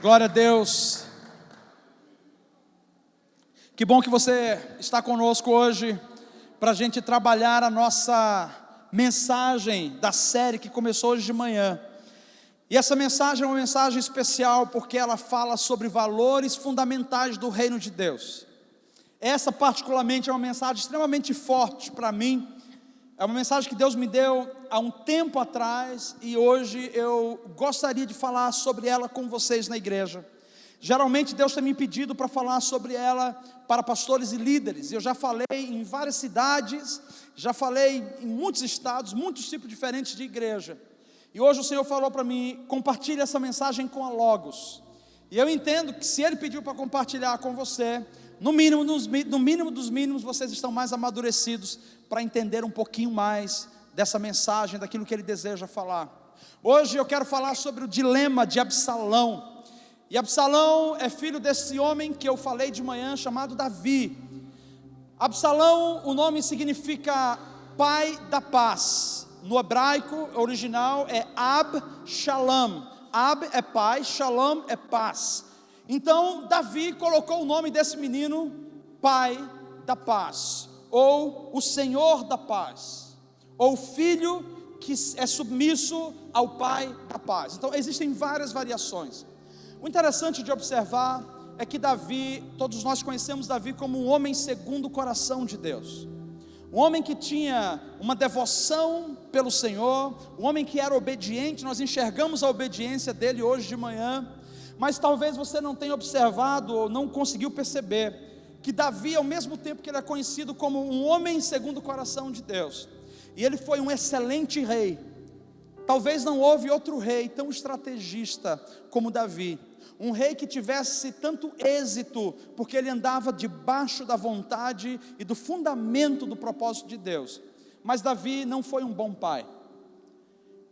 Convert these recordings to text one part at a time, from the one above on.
Glória a Deus. Que bom que você está conosco hoje para a gente trabalhar a nossa mensagem da série que começou hoje de manhã. E essa mensagem é uma mensagem especial porque ela fala sobre valores fundamentais do reino de Deus. Essa particularmente é uma mensagem extremamente forte para mim. É uma mensagem que Deus me deu há um tempo atrás e hoje eu gostaria de falar sobre ela com vocês na igreja. Geralmente Deus tem me pedido para falar sobre ela para pastores e líderes. Eu já falei em várias cidades, já falei em muitos estados, muitos tipos diferentes de igreja. E hoje o Senhor falou para mim, compartilhe essa mensagem com a Logos. E eu entendo que se Ele pediu para compartilhar com você, no mínimo dos mínimos, vocês estão mais amadurecidos para entender um pouquinho mais dessa mensagem, daquilo que Ele deseja falar. Hoje eu quero falar sobre o dilema de Absalão. E Absalão é filho desse homem que eu falei de manhã, chamado Davi. Absalão, o nome significa pai da paz. No hebraico original é Ab-Shalom. Ab é pai, Shalom é paz. Então Davi colocou o nome desse menino, pai da paz, ou o Senhor da paz, ou filho que é submisso ao pai da paz. Então existem várias variações. O interessante de observar é que Davi, todos nós conhecemos Davi como um homem segundo o coração de Deus. Um homem que tinha uma devoção pelo Senhor, um homem que era obediente. Nós enxergamos a obediência dele hoje de manhã. Mas talvez você não tenha observado ou não conseguiu perceber que Davi, ao mesmo tempo que ele é conhecido como um homem segundo o coração de Deus, e ele foi um excelente rei. Talvez não houve outro rei tão estrategista como Davi, um rei que tivesse tanto êxito, porque ele andava debaixo da vontade e do fundamento do propósito de Deus. Mas Davi não foi um bom pai.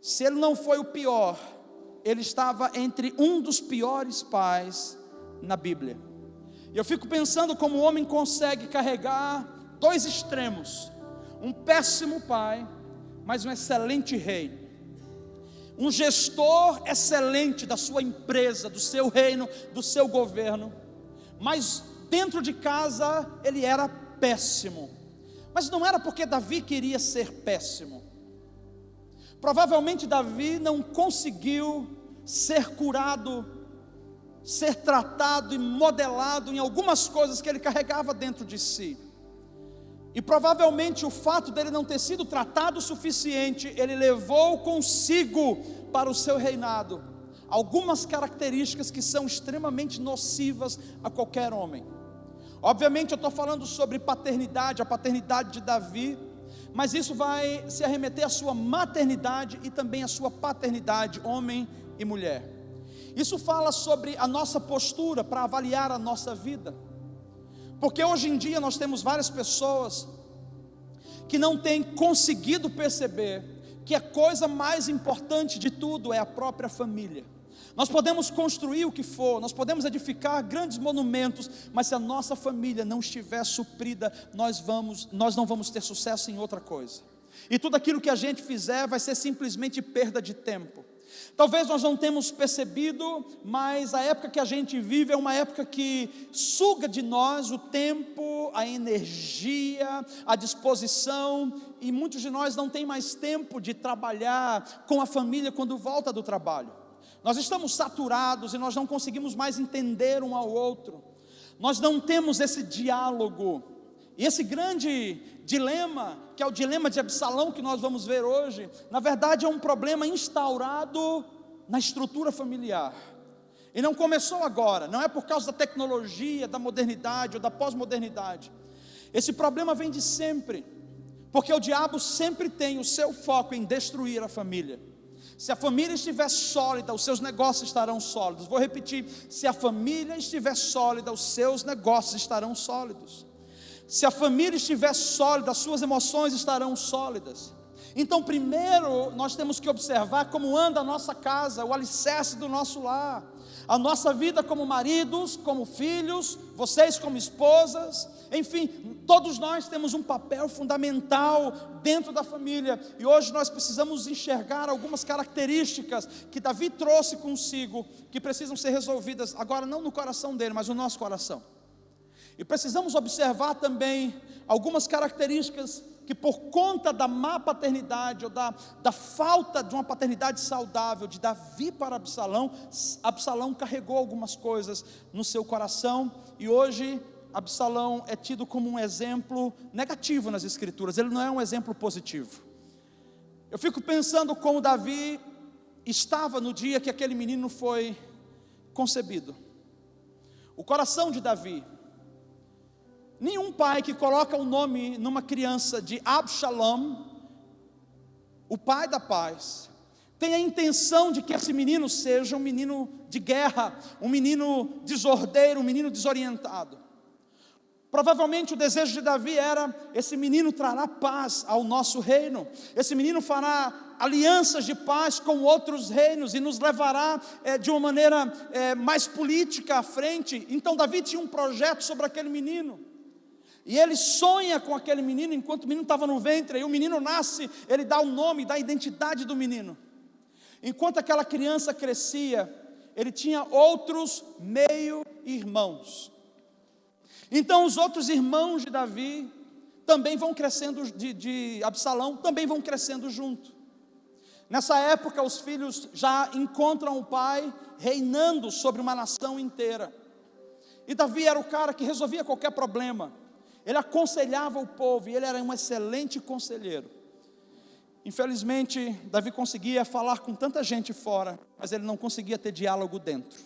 Se ele não foi o pior, ele estava entre um dos piores pais na Bíblia. E eu fico pensando como o homem consegue carregar dois extremos: um péssimo pai, mas um excelente rei. Um gestor excelente da sua empresa, do seu reino, do seu governo, mas dentro de casa ele era péssimo. Mas não era porque Davi queria ser péssimo. Provavelmente Davi não conseguiu ser curado, ser tratado e modelado em algumas coisas que ele carregava dentro de si. E provavelmente o fato dele não ter sido tratado o suficiente, ele levou consigo para o seu reinado algumas características que são extremamente nocivas a qualquer homem. Obviamente eu estou falando sobre paternidade, a paternidade de Davi, mas isso vai se arremeter à sua maternidade e também à sua paternidade, homem e mulher. Isso fala sobre a nossa postura para avaliar a nossa vida. Porque hoje em dia nós temos várias pessoas que não têm conseguido perceber que a coisa mais importante de tudo é a própria família. Nós podemos construir o que for, nós podemos edificar grandes monumentos, mas se a nossa família não estiver suprida, nós não vamos ter sucesso em outra coisa. E tudo aquilo que a gente fizer vai ser simplesmente perda de tempo. Talvez nós não tenhamos percebido, mas a época que a gente vive é uma época que suga de nós o tempo, a energia, a disposição, e muitos de nós não tem mais tempo de trabalhar com a família quando volta do trabalho. Nós estamos saturados e nós não conseguimos mais entender um ao outro. Nós não temos esse diálogo. E esse grande dilema, que é o dilema de Absalão que nós vamos ver hoje, na verdade é um problema instaurado na estrutura familiar. E não começou agora, não é por causa da tecnologia, da modernidade ou da pós-modernidade. Esse problema vem de sempre, porque o diabo sempre tem o seu foco em destruir a família. Se a família estiver sólida, os seus negócios estarão sólidos. Vou repetir, se a família estiver sólida, os seus negócios estarão sólidos. Se a família estiver sólida, as suas emoções estarão sólidas. Então primeiro nós temos que observar como anda a nossa casa, o alicerce do nosso lar. A nossa vida como maridos, como filhos, vocês como esposas, enfim, todos nós temos um papel fundamental dentro da família. E hoje nós precisamos enxergar algumas características que Davi trouxe consigo, que precisam ser resolvidas, agora não no coração dele, mas no nosso coração. E precisamos observar também algumas características que, por conta da má paternidade, ou da falta de uma paternidade saudável de Davi para Absalão, Absalão carregou algumas coisas no seu coração, e hoje Absalão é tido como um exemplo negativo nas Escrituras, ele não é um exemplo positivo. Eu fico pensando como Davi estava no dia que aquele menino foi concebido. O coração de Davi. Nenhum pai que coloca o nome numa criança de Absalom, o pai da paz, tem a intenção de que esse menino seja um menino de guerra, um menino desordeiro, um menino desorientado. Provavelmente o desejo de Davi era: esse menino trará paz ao nosso reino, esse menino fará alianças de paz com outros reinos e nos levará de uma maneira mais política à frente. Então Davi tinha um projeto sobre aquele menino. E ele sonha com aquele menino enquanto o menino estava no ventre. Aí o menino nasce, ele dá o nome, dá a identidade do menino. Enquanto aquela criança crescia, ele tinha outros meio-irmãos. Então os outros irmãos de Davi também vão crescendo, de Absalão, também vão crescendo junto. Nessa época os filhos já encontram o pai reinando sobre uma nação inteira. E Davi era o cara que resolvia qualquer problema. Ele aconselhava o povo e ele era um excelente conselheiro. Infelizmente, Davi conseguia falar com tanta gente fora, mas ele não conseguia ter diálogo dentro.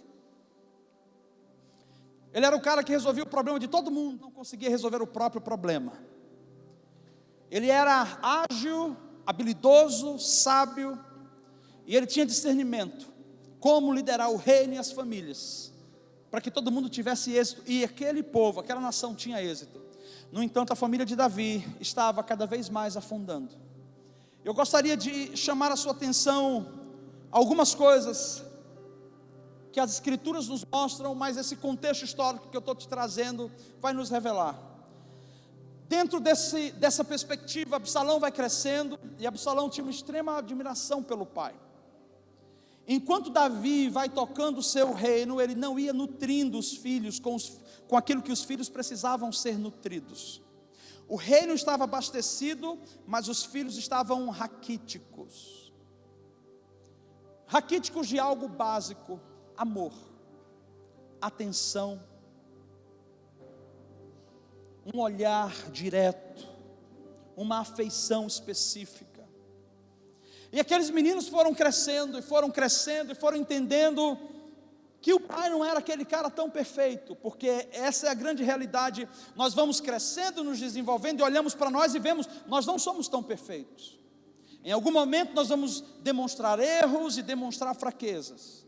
Ele era o cara que resolvia o problema de todo mundo, não conseguia resolver o próprio problema. Ele era ágil, habilidoso, sábio, e ele tinha discernimento, como liderar o reino e as famílias, para que todo mundo tivesse êxito, e aquele povo, aquela nação tinha êxito. No entanto, a família de Davi estava cada vez mais afundando. Eu gostaria de chamar a sua atenção a algumas coisas que as Escrituras nos mostram, mas esse contexto histórico que eu estou te trazendo vai nos revelar. Dentro dessa perspectiva, Absalão vai crescendo, e Absalão tinha uma extrema admiração pelo pai. Enquanto Davi vai tocando o seu reino, ele não ia nutrindo os filhos com aquilo que os filhos precisavam ser nutridos. O reino estava abastecido, mas os filhos estavam raquíticos. Raquíticos de algo básico: amor, atenção, um olhar direto, uma afeição específica. E aqueles meninos foram crescendo, e foram entendendo que o pai não era aquele cara tão perfeito, porque essa é a grande realidade. Nós vamos crescendo, nos desenvolvendo, e olhamos para nós e vemos, nós não somos tão perfeitos. Em algum momento nós vamos demonstrar erros e demonstrar fraquezas.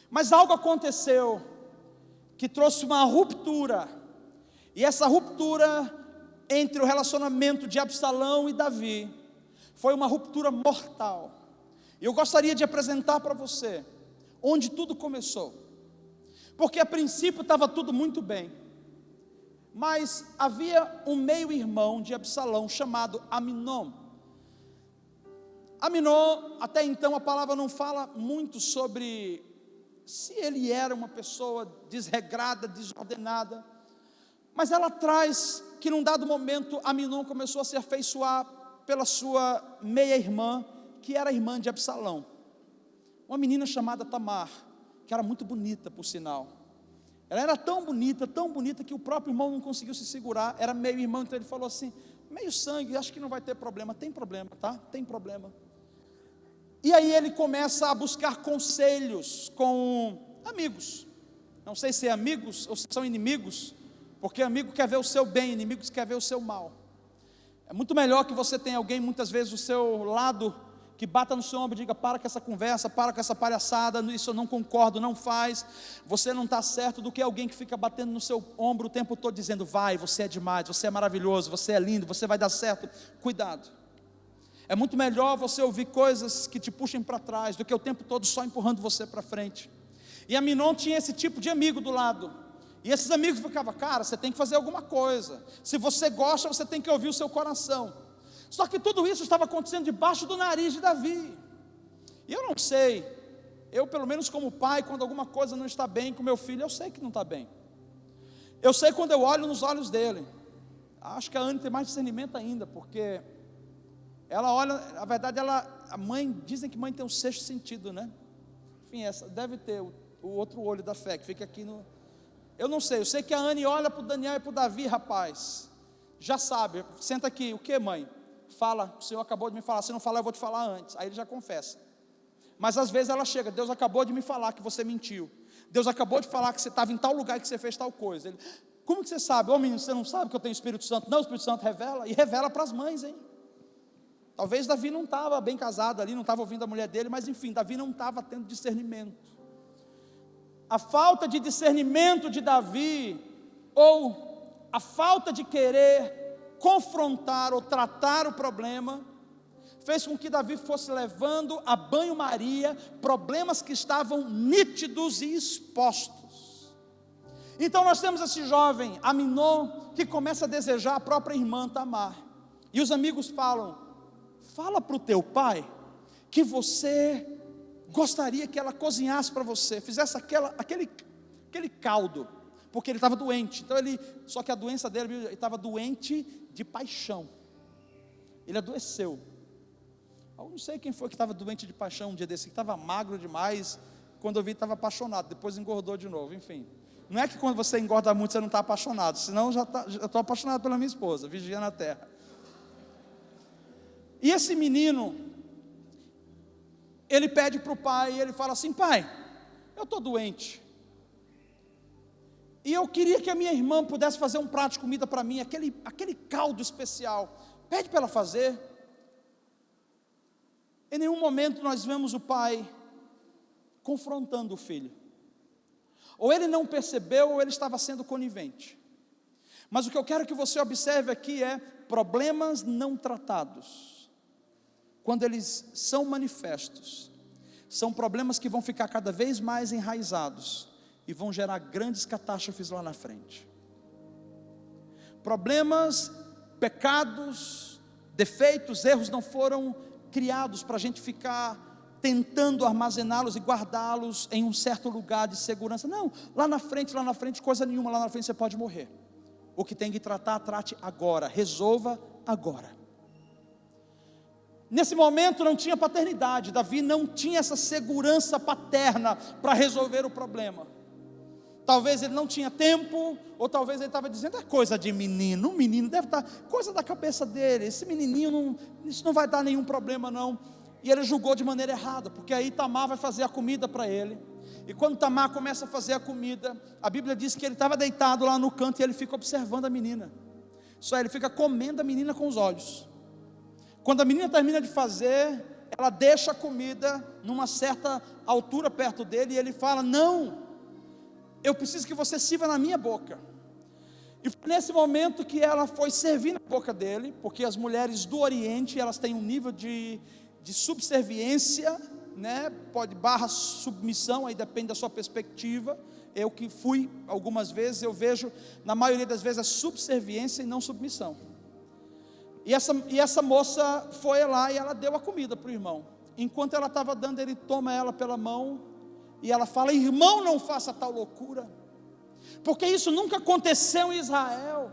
Mas algo aconteceu que trouxe uma ruptura, e essa ruptura entre o relacionamento de Absalão e Davi foi uma ruptura mortal. E eu gostaria de apresentar para você onde tudo começou, porque a princípio estava tudo muito bem, mas havia um meio-irmão de Absalão chamado Aminon. Aminon, até então a palavra não fala muito sobre se ele era uma pessoa desregrada, desordenada, mas ela traz que num dado momento Aminon começou a se afeiçoar pela sua meia-irmã, que era irmã de Absalão, uma menina chamada Tamar, que era muito bonita, por sinal. Ela era tão bonita que o próprio irmão não conseguiu se segurar. Era meio-irmão, então ele falou assim: meio sangue, acho que não vai ter problema. Tem problema, tá? Tem problema. E aí ele começa a buscar conselhos com amigos. Não sei se é amigos ou se são inimigos, porque amigo quer ver o seu bem, inimigos quer ver o seu mal. É muito melhor que você tenha alguém, muitas vezes, do seu lado, que bata no seu ombro e diga: para com essa conversa, para com essa palhaçada, isso eu não concordo, não faz, você não está certo, do que alguém que fica batendo no seu ombro o tempo todo, dizendo: vai, você é demais, você é maravilhoso, você é lindo, você vai dar certo. Cuidado. É muito melhor você ouvir coisas que te puxem para trás, do que o tempo todo só empurrando você para frente. E Aminon tinha esse tipo de amigo do lado. E esses amigos ficavam: cara, você tem que fazer alguma coisa. Se você gosta, você tem que ouvir o seu coração. Só que tudo isso estava acontecendo debaixo do nariz de Davi. E eu não sei, eu pelo menos como pai, quando alguma coisa não está bem com meu filho, eu sei que não está bem. Eu sei quando eu olho nos olhos dele. Acho que a Anne tem mais discernimento ainda, porque ela olha, na verdade a mãe, dizem que mãe tem um sexto sentido, né? Enfim, essa deve ter o outro olho da fé, que fica aqui no... Eu não sei, eu sei que a Anne olha para o Daniel e para o Davi, rapaz, já sabe, senta aqui, o que, mãe? Fala, o Senhor acabou de me falar, se não falar eu vou te falar antes. Aí ele já confessa. Mas às vezes ela chega: Deus acabou de me falar que você mentiu, Deus acabou de falar que você estava em tal lugar e que você fez tal coisa. Ele: como que você sabe? Ô menino, você não sabe que eu tenho Espírito Santo? Não, o Espírito Santo revela, e revela para as mães, hein? Talvez Davi não estava bem casado ali, não estava ouvindo a mulher dele, mas enfim, Davi não estava tendo discernimento. A falta de discernimento de Davi, ou a falta de querer confrontar ou tratar o problema, fez com que Davi fosse levando a banho-maria problemas que estavam nítidos e expostos. Então nós temos esse jovem Aminon, que começa a desejar a própria irmã Tamar, e os amigos falam: fala para o teu pai que você gostaria que ela cozinhasse para você, fizesse aquele caldo, porque ele estava doente. Então só que a doença dele, ele estava doente de paixão, ele adoeceu. Eu não sei quem foi que estava doente de paixão um dia desse, que estava magro demais, quando eu vi estava apaixonado, depois engordou de novo, enfim. Não é que quando você engorda muito você não está apaixonado, senão eu já estou apaixonado pela minha esposa, vigia na terra. E esse menino, ele pede para o pai, e ele fala assim: pai, eu estou doente, e eu queria que a minha irmã pudesse fazer um prato de comida para mim, aquele caldo especial, pede para ela fazer. Em nenhum momento nós vemos o pai confrontando o filho. Ou ele não percebeu, ou ele estava sendo conivente. Mas o que eu quero que você observe aqui é: problemas não tratados, quando eles são manifestos, são problemas que vão ficar cada vez mais enraizados e vão gerar grandes catástrofes lá na frente. Problemas, pecados, defeitos, erros não foram criados para a gente ficar tentando armazená-los e guardá-los em um certo lugar de segurança. Não, lá na frente, coisa nenhuma, lá na frente você pode morrer. O que tem que tratar, trate agora, resolva agora. Nesse momento não tinha paternidade, Davi não tinha essa segurança paterna para resolver o problema. Talvez ele não tinha tempo, ou talvez ele estava dizendo: é coisa de menino, o menino deve estar, coisa da cabeça dele, esse menininho, isso não vai dar nenhum problema não. E ele julgou de maneira errada, porque aí Tamar vai fazer a comida para ele. E quando Tamar começa a fazer a comida, a Bíblia diz que ele estava deitado lá no canto e ele fica observando a menina. Só ele fica comendo a menina com os olhos. Quando a menina termina de fazer, ela deixa a comida numa certa altura perto dele, e ele fala: não, eu preciso que você sirva na minha boca. E foi nesse momento que ela foi servir na boca dele, porque as mulheres do Oriente, elas têm um nível de subserviência, né? Pode barra submissão, aí depende da sua perspectiva. Eu que fui algumas vezes, eu vejo, na maioria das vezes, a subserviência e não submissão. E essa moça foi lá e ela deu a comida para o irmão. Enquanto ela estava dando, ele toma ela pela mão e ela fala: irmão, não faça tal loucura, porque isso nunca aconteceu em Israel.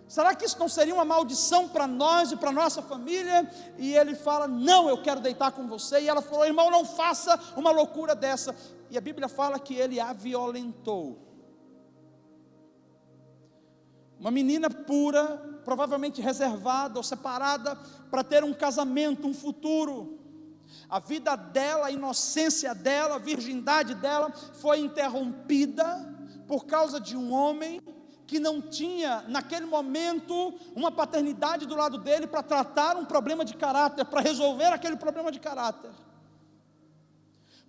Será que isso não seria uma maldição para nós e para nossa família? E ele fala: não, eu quero deitar com você. E ela falou: irmão, não faça uma loucura dessa. E a Bíblia fala que ele a violentou. Uma menina pura, provavelmente reservada ou separada para ter um casamento, um futuro. A vida dela, a inocência dela, a virgindade dela foi interrompida por causa de um homem que não tinha naquele momento uma paternidade do lado dele para tratar um problema de caráter, para resolver aquele problema de caráter.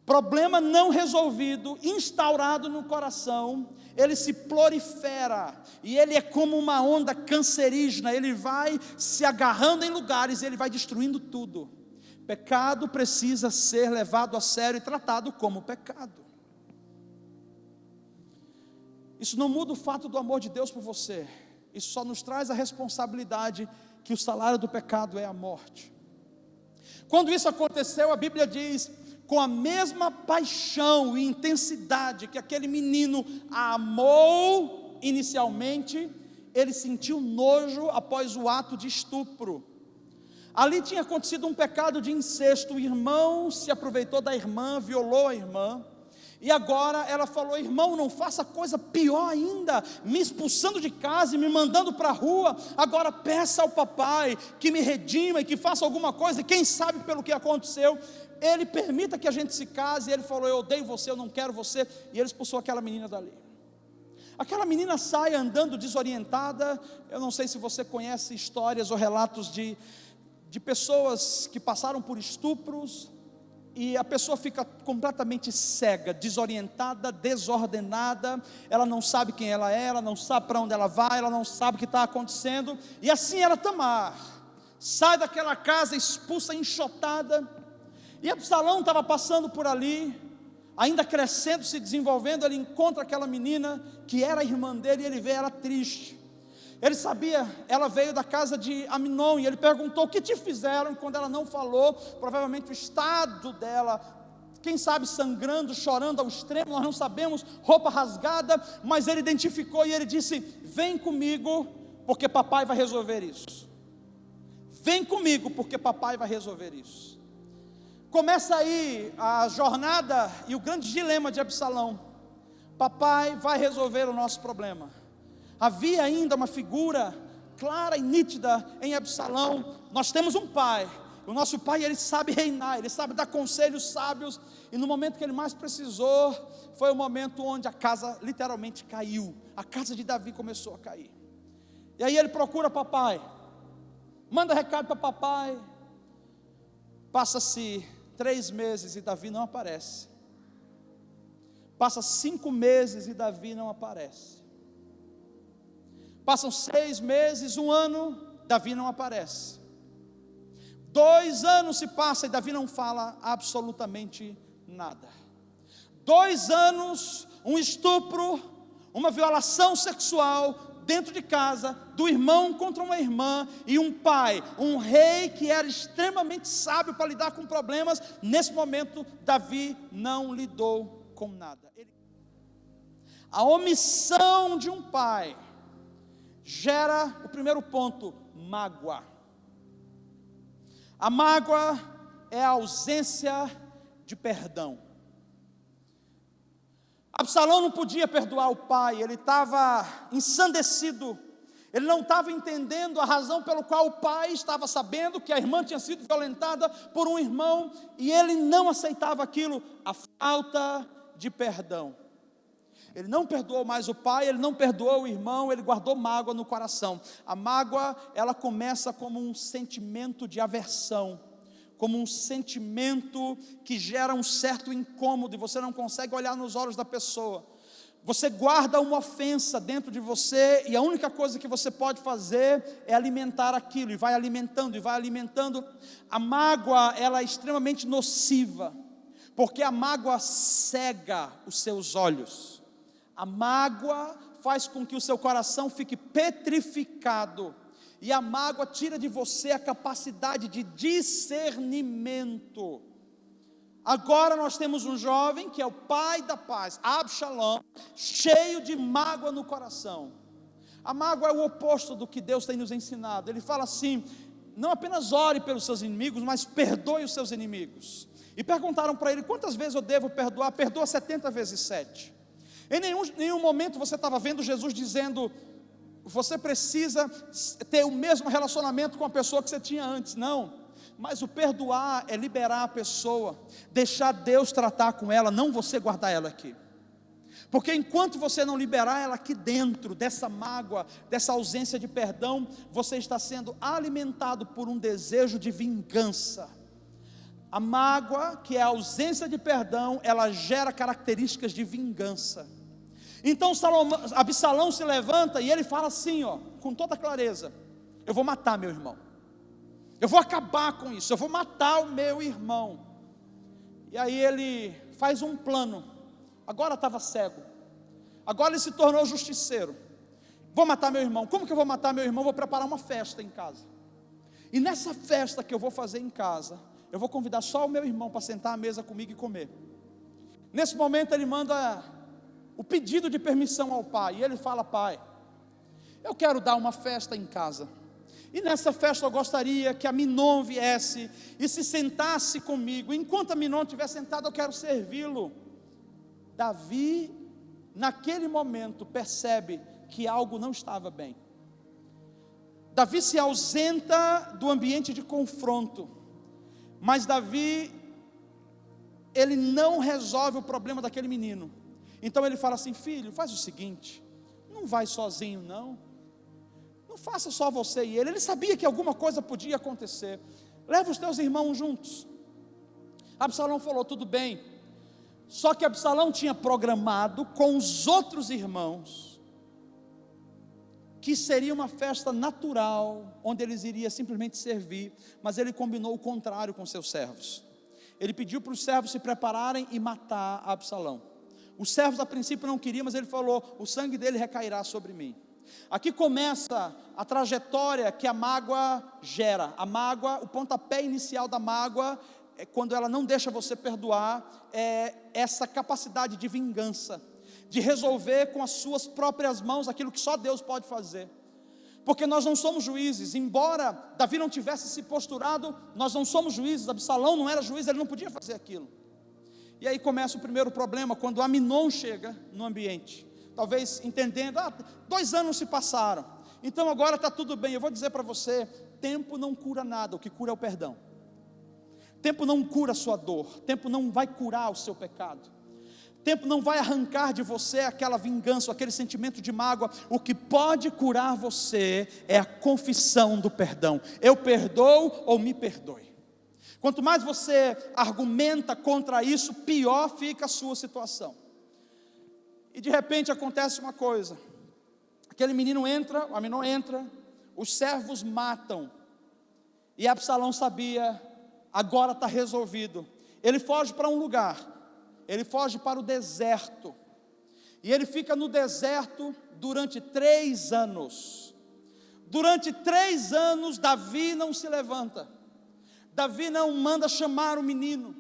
Problema não resolvido, instaurado no coração, ele se prolifera, e ele é como uma onda cancerígena, ele vai se agarrando em lugares, ele vai destruindo tudo. Pecado precisa ser levado a sério e tratado como pecado. Isso não muda o fato do amor de Deus por você. Isso só nos traz a responsabilidade que o salário do pecado é a morte. Quando isso aconteceu, a Bíblia diz, com a mesma paixão e intensidade que aquele menino amou inicialmente, ele sentiu nojo após o ato de estupro. Ali tinha acontecido um pecado de incesto, o irmão se aproveitou da irmã, violou a irmã, e agora ela falou: irmão, não faça coisa pior ainda, me expulsando de casa e me mandando para a rua, agora peça ao papai que me redima e que faça alguma coisa, e quem sabe pelo que aconteceu, ele permita que a gente se case. E ele falou: eu odeio você, eu não quero você, e ele expulsou aquela menina dali. Aquela menina sai andando desorientada. Eu não sei se você conhece histórias ou relatos de pessoas que passaram por estupros, e a pessoa fica completamente cega, desorientada, desordenada, ela não sabe quem ela é, ela não sabe para onde ela vai, ela não sabe o que está acontecendo, e assim era Tamar, sai daquela casa expulsa, enxotada, e Absalão estava passando por ali, ainda crescendo, se desenvolvendo, ele encontra aquela menina, que era a irmã dele, e ele vê ela triste. Ele sabia, ela veio da casa de Aminon, e ele perguntou: o que te fizeram? E quando ela não falou, provavelmente o estado dela, quem sabe sangrando, chorando ao extremo, nós não sabemos, roupa rasgada, mas ele identificou e ele disse: vem comigo, porque papai vai resolver isso. Vem comigo, porque papai vai resolver isso. Começa aí a jornada e o grande dilema de Absalão: papai vai resolver o nosso problema. Havia ainda uma figura clara e nítida em Absalão: nós temos um pai, o nosso pai, ele sabe reinar, ele sabe dar conselhos sábios, e no momento que ele mais precisou, foi o momento onde a casa literalmente caiu, a casa de Davi começou a cair. E aí ele procura papai, manda recado para papai. Passa-se 3 meses e Davi não aparece. Passa 5 meses e Davi não aparece. Passam 6 meses, 1 ano, Davi não aparece. 2 anos se passa e Davi não fala absolutamente nada. 2 anos, um estupro, uma violação sexual dentro de casa, do irmão contra uma irmã, e um pai, um rei que era extremamente sábio para lidar com problemas. Nesse momento, Davi não lidou com nada. A omissão de um pai gera o primeiro ponto: mágoa. A mágoa é a ausência de perdão. Absalão não podia perdoar o pai, ele estava ensandecido, ele não estava entendendo a razão pelo qual o pai estava sabendo que a irmã tinha sido violentada por um irmão, e ele não aceitava aquilo, a falta de perdão. Ele não perdoou mais o pai, ele não perdoou o irmão, ele guardou mágoa no coração. A mágoa, ela começa como um sentimento de aversão, como um sentimento que gera um certo incômodo, e você não consegue olhar nos olhos da pessoa. Você guarda uma ofensa dentro de você, e a única coisa que você pode fazer é alimentar aquilo, e vai alimentando, e vai alimentando. A mágoa, ela é extremamente nociva, porque a mágoa cega os seus olhos. A mágoa faz com que o seu coração fique petrificado, e a mágoa tira de você a capacidade de discernimento. Agora nós temos um jovem que é o pai da paz, Absalão, cheio de mágoa no coração. A mágoa é o oposto do que Deus tem nos ensinado. Ele fala assim: não apenas ore pelos seus inimigos, mas perdoe os seus inimigos. E perguntaram para ele: quantas vezes eu devo perdoar? Perdoa 70 vezes 7. Em nenhum momento você estava vendo Jesus dizendo: você precisa ter o mesmo relacionamento com a pessoa que você tinha antes. Não, mas o perdoar é liberar a pessoa, deixar Deus tratar com ela, não você guardar ela aqui. Porque enquanto você não liberar ela aqui dentro, dessa mágoa, dessa ausência de perdão, você está sendo alimentado por um desejo de vingança. A mágoa, que é a ausência de perdão, ela gera características de vingança. Então Absalão se levanta e ele fala assim, com toda clareza: eu vou matar meu irmão, eu vou acabar com isso, eu vou matar o meu irmão. E aí ele faz um plano. Agora estava cego, Agora ele se tornou justiceiro. Vou matar meu irmão. Como que eu vou matar meu irmão? Vou preparar uma festa em casa. E nessa festa que eu vou fazer em casa, eu vou convidar só o meu irmão para sentar à mesa comigo e comer. Nesse momento ele manda o pedido de permissão ao pai. E ele fala: pai, eu quero dar uma festa em casa. E nessa festa eu gostaria que a Minon viesse e se sentasse comigo. Enquanto a Minon estiver sentada, eu quero servi-lo. Davi, naquele momento, percebe que algo não estava bem. Davi se ausenta do ambiente de confronto, mas Davi, ele não resolve o problema daquele menino. Então ele fala assim: filho, faz o seguinte, não vai sozinho não faça só você e ele sabia que alguma coisa podia acontecer, leva os teus irmãos juntos. Absalão falou: tudo bem. Só que Absalão tinha programado com os outros irmãos que seria uma festa natural, onde eles iriam simplesmente servir, mas ele combinou o contrário com seus servos. Ele pediu para os servos se prepararem e matar Absalão. Os servos a princípio não queriam, mas ele falou: o sangue dele recairá sobre mim. Aqui começa a trajetória que a mágoa gera. A mágoa, o pontapé inicial da mágoa, quando ela não deixa você perdoar, é essa capacidade de vingança, de resolver com as suas próprias mãos aquilo que só Deus pode fazer. Porque nós não somos juízes. Embora Davi não tivesse se posturado, nós não somos juízes. Absalão não era juiz, ele não podia fazer aquilo. E aí começa o primeiro problema, quando Aminon chega no ambiente, talvez entendendo: 2 anos se passaram, então agora está tudo bem. Eu vou dizer para você: tempo não cura nada, o que cura é o perdão. Tempo não cura a sua dor, tempo não vai curar o seu pecado, tempo não vai arrancar de você aquela vingança, aquele sentimento de mágoa. O que pode curar você é a confissão do perdão. Eu perdoo ou me perdoe. Quanto mais você argumenta contra isso, pior fica a sua situação. E de repente acontece uma coisa: aquele menino entra, o Aminon entra, os servos matam, e Absalão sabia: agora está resolvido. Ele foge para um lugar, ele foge para o deserto, e ele fica no deserto durante 3 anos. Durante 3 anos Davi não se levanta, Davi não manda chamar o menino.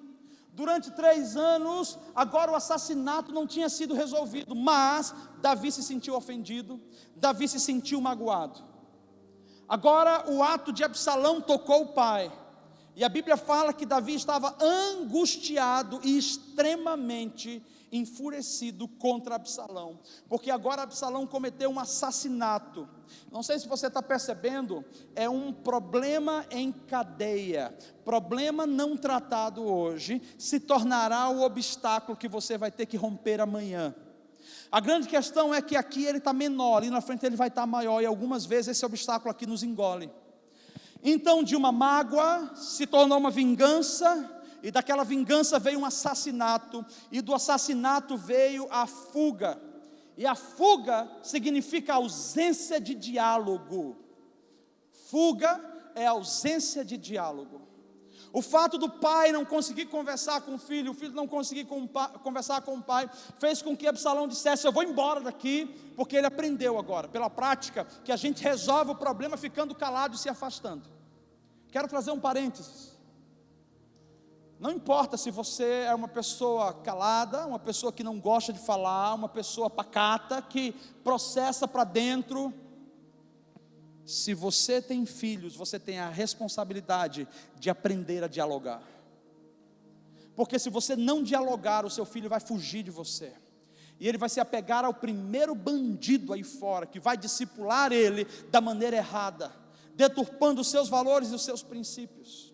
Durante 3 anos, agora o assassinato não tinha sido resolvido, mas Davi se sentiu ofendido, Davi se sentiu magoado. Agora o ato de Absalão tocou o pai, e a Bíblia fala que Davi estava angustiado e extremamente enfurecido contra Absalão, porque agora Absalão cometeu um assassinato. Não sei se você está percebendo, é um problema em cadeia. Problema não tratado hoje se tornará o obstáculo que você vai ter que romper amanhã. A grande questão é que aqui ele está menor, ali na frente ele vai estar maior, e algumas vezes esse obstáculo aqui nos engole. Então, de uma mágoa se tornou uma vingança, e daquela vingança veio um assassinato, e do assassinato veio a fuga. E a fuga significa ausência de diálogo. Fuga é ausência de diálogo. O fato do pai não conseguir conversar com o filho não conseguir conversar com o pai, fez com que Absalão dissesse: eu vou embora daqui, porque ele aprendeu agora, pela prática, que a gente resolve o problema ficando calado e se afastando. Quero trazer um parênteses. Não importa se você é uma pessoa calada, uma pessoa que não gosta de falar, uma pessoa pacata, que processa para dentro. Se você tem filhos, você tem a responsabilidade de aprender a dialogar. Porque se você não dialogar, o seu filho vai fugir de você. E ele vai se apegar ao primeiro bandido aí fora, que vai discipular ele da maneira errada, deturpando os seus valores e os seus princípios.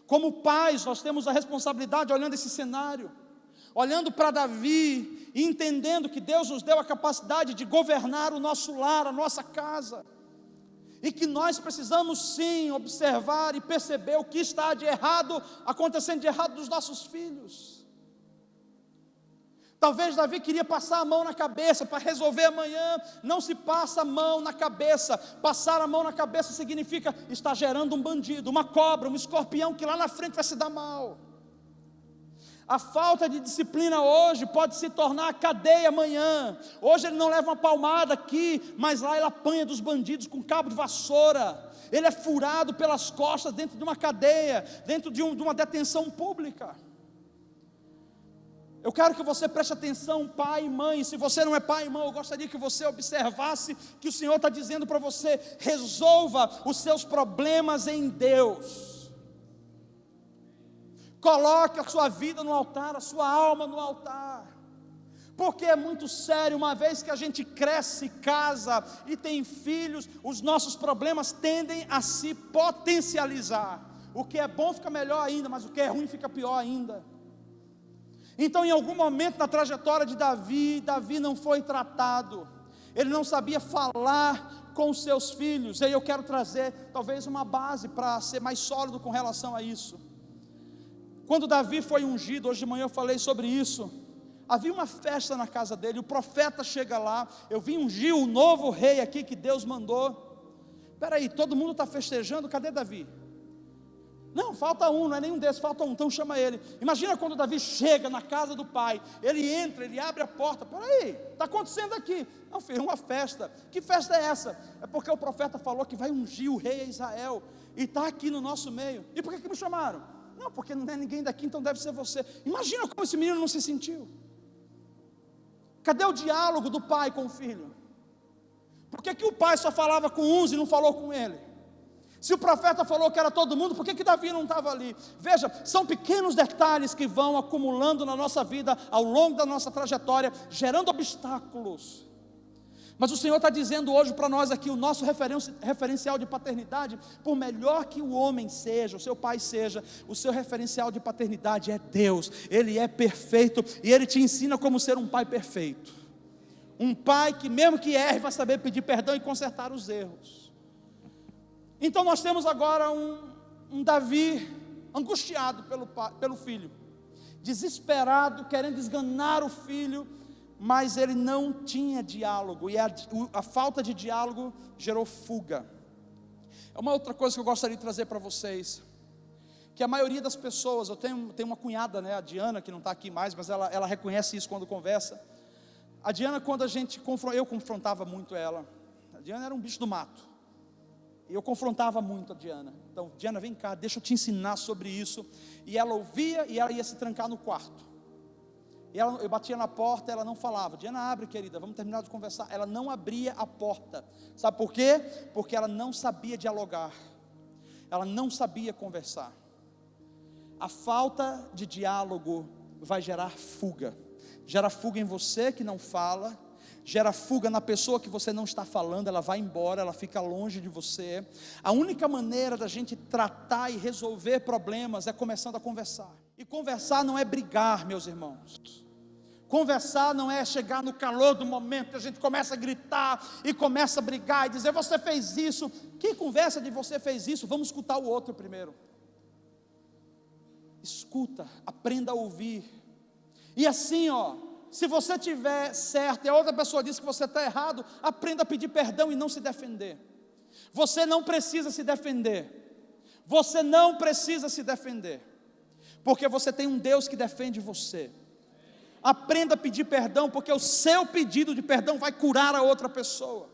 Como pais, nós temos a responsabilidade, olhando esse cenário, olhando para Davi, e entendendo que Deus nos deu a capacidade de governar o nosso lar, a nossa casa, e que nós precisamos sim observar e perceber o que está de errado, acontecendo de errado dos nossos filhos. Talvez Davi queria passar a mão na cabeça para resolver amanhã. Não se passa a mão na cabeça. Passar a mão na cabeça significa estar gerando um bandido, uma cobra, um escorpião que lá na frente vai se dar mal. A falta de disciplina hoje pode se tornar cadeia amanhã. Hoje ele não leva uma palmada aqui, mas lá ele apanha dos bandidos com cabo de vassoura. Ele é furado pelas costas dentro de uma cadeia, dentro de uma detenção pública. Eu quero que você preste atenção, pai e mãe. Se você não é pai e mãe, eu gostaria que você observasse que o Senhor está dizendo para você: resolva os seus problemas em Deus. Coloque a sua vida no altar, a sua alma no altar, porque é muito sério. Uma vez que a gente cresce, casa e tem filhos, os nossos problemas tendem a se potencializar. O que é bom fica melhor ainda, mas o que é ruim fica pior ainda. Então, em algum momento na trajetória de Davi não foi tratado, ele não sabia falar com os seus filhos. E aí eu quero trazer talvez uma base para ser mais sólido com relação a isso. Quando Davi foi ungido, hoje de manhã eu falei sobre isso, havia uma festa na casa dele, o profeta chega lá: eu vim ungir o novo rei aqui que Deus mandou. Espera aí, todo mundo está festejando, cadê Davi? Não, falta um, não é nenhum desses, falta um, então chama ele. Imagina quando Davi chega na casa do pai, ele entra, ele abre a porta: peraí, está acontecendo aqui? Não, filho, é uma festa. Que festa é essa? É porque o profeta falou que vai ungir o rei Israel, e está aqui no nosso meio. E por que me chamaram? Não, porque não é ninguém daqui, então deve ser você. Imagina como esse menino não se sentiu. Cadê o diálogo do pai com o filho? Por que o pai só falava com uns e não falou com ele? Se o profeta falou que era todo mundo, por que Davi não estava ali? Veja, são pequenos detalhes que vão acumulando na nossa vida, ao longo da nossa trajetória, gerando obstáculos. Mas o Senhor está dizendo hoje para nós aqui: o nosso referencial de paternidade, por melhor que o homem seja, o seu pai seja, o seu referencial de paternidade é Deus. Ele é perfeito e Ele te ensina como ser um pai perfeito. Um pai que mesmo que erre, vai saber pedir perdão e consertar os erros. Então nós temos agora um Davi angustiado pelo filho, desesperado, querendo esganar o filho, mas ele não tinha diálogo, e a falta de diálogo gerou fuga. É uma outra coisa que eu gostaria de trazer para vocês, que a maioria das pessoas, eu tenho uma cunhada, né, a Diana, que não está aqui mais, mas ela reconhece isso quando conversa. A Diana, quando eu confrontava muito ela, a Diana era um bicho do mato, e eu confrontava muito a Diana. Então: Diana, vem cá, deixa eu te ensinar sobre isso. E ela ouvia, e ela ia se trancar no quarto. E eu batia na porta, ela não falava: Diana, abre, querida, vamos terminar de conversar. Ela não abria a porta. Sabe por quê? Porque ela não sabia dialogar, ela não sabia conversar. A falta de diálogo vai gerar fuga. Gera fuga em você que não fala, gera fuga na pessoa que você não está falando. Ela vai embora, ela fica longe de você. A única maneira da gente tratar e resolver problemas é começando a conversar. E conversar não é brigar, meus irmãos. Conversar não é chegar no calor do momento que a gente começa a gritar e começa a brigar e dizer: você fez isso. Que conversa de você fez isso? Vamos escutar o outro primeiro. Escuta, aprenda a ouvir. E assim, se você tiver certo e a outra pessoa diz que você está errado, aprenda a pedir perdão e não se defender. Você não precisa se defender. Você não precisa se defender, porque você tem um Deus que defende você. Aprenda a pedir perdão, porque o seu pedido de perdão vai curar a outra pessoa.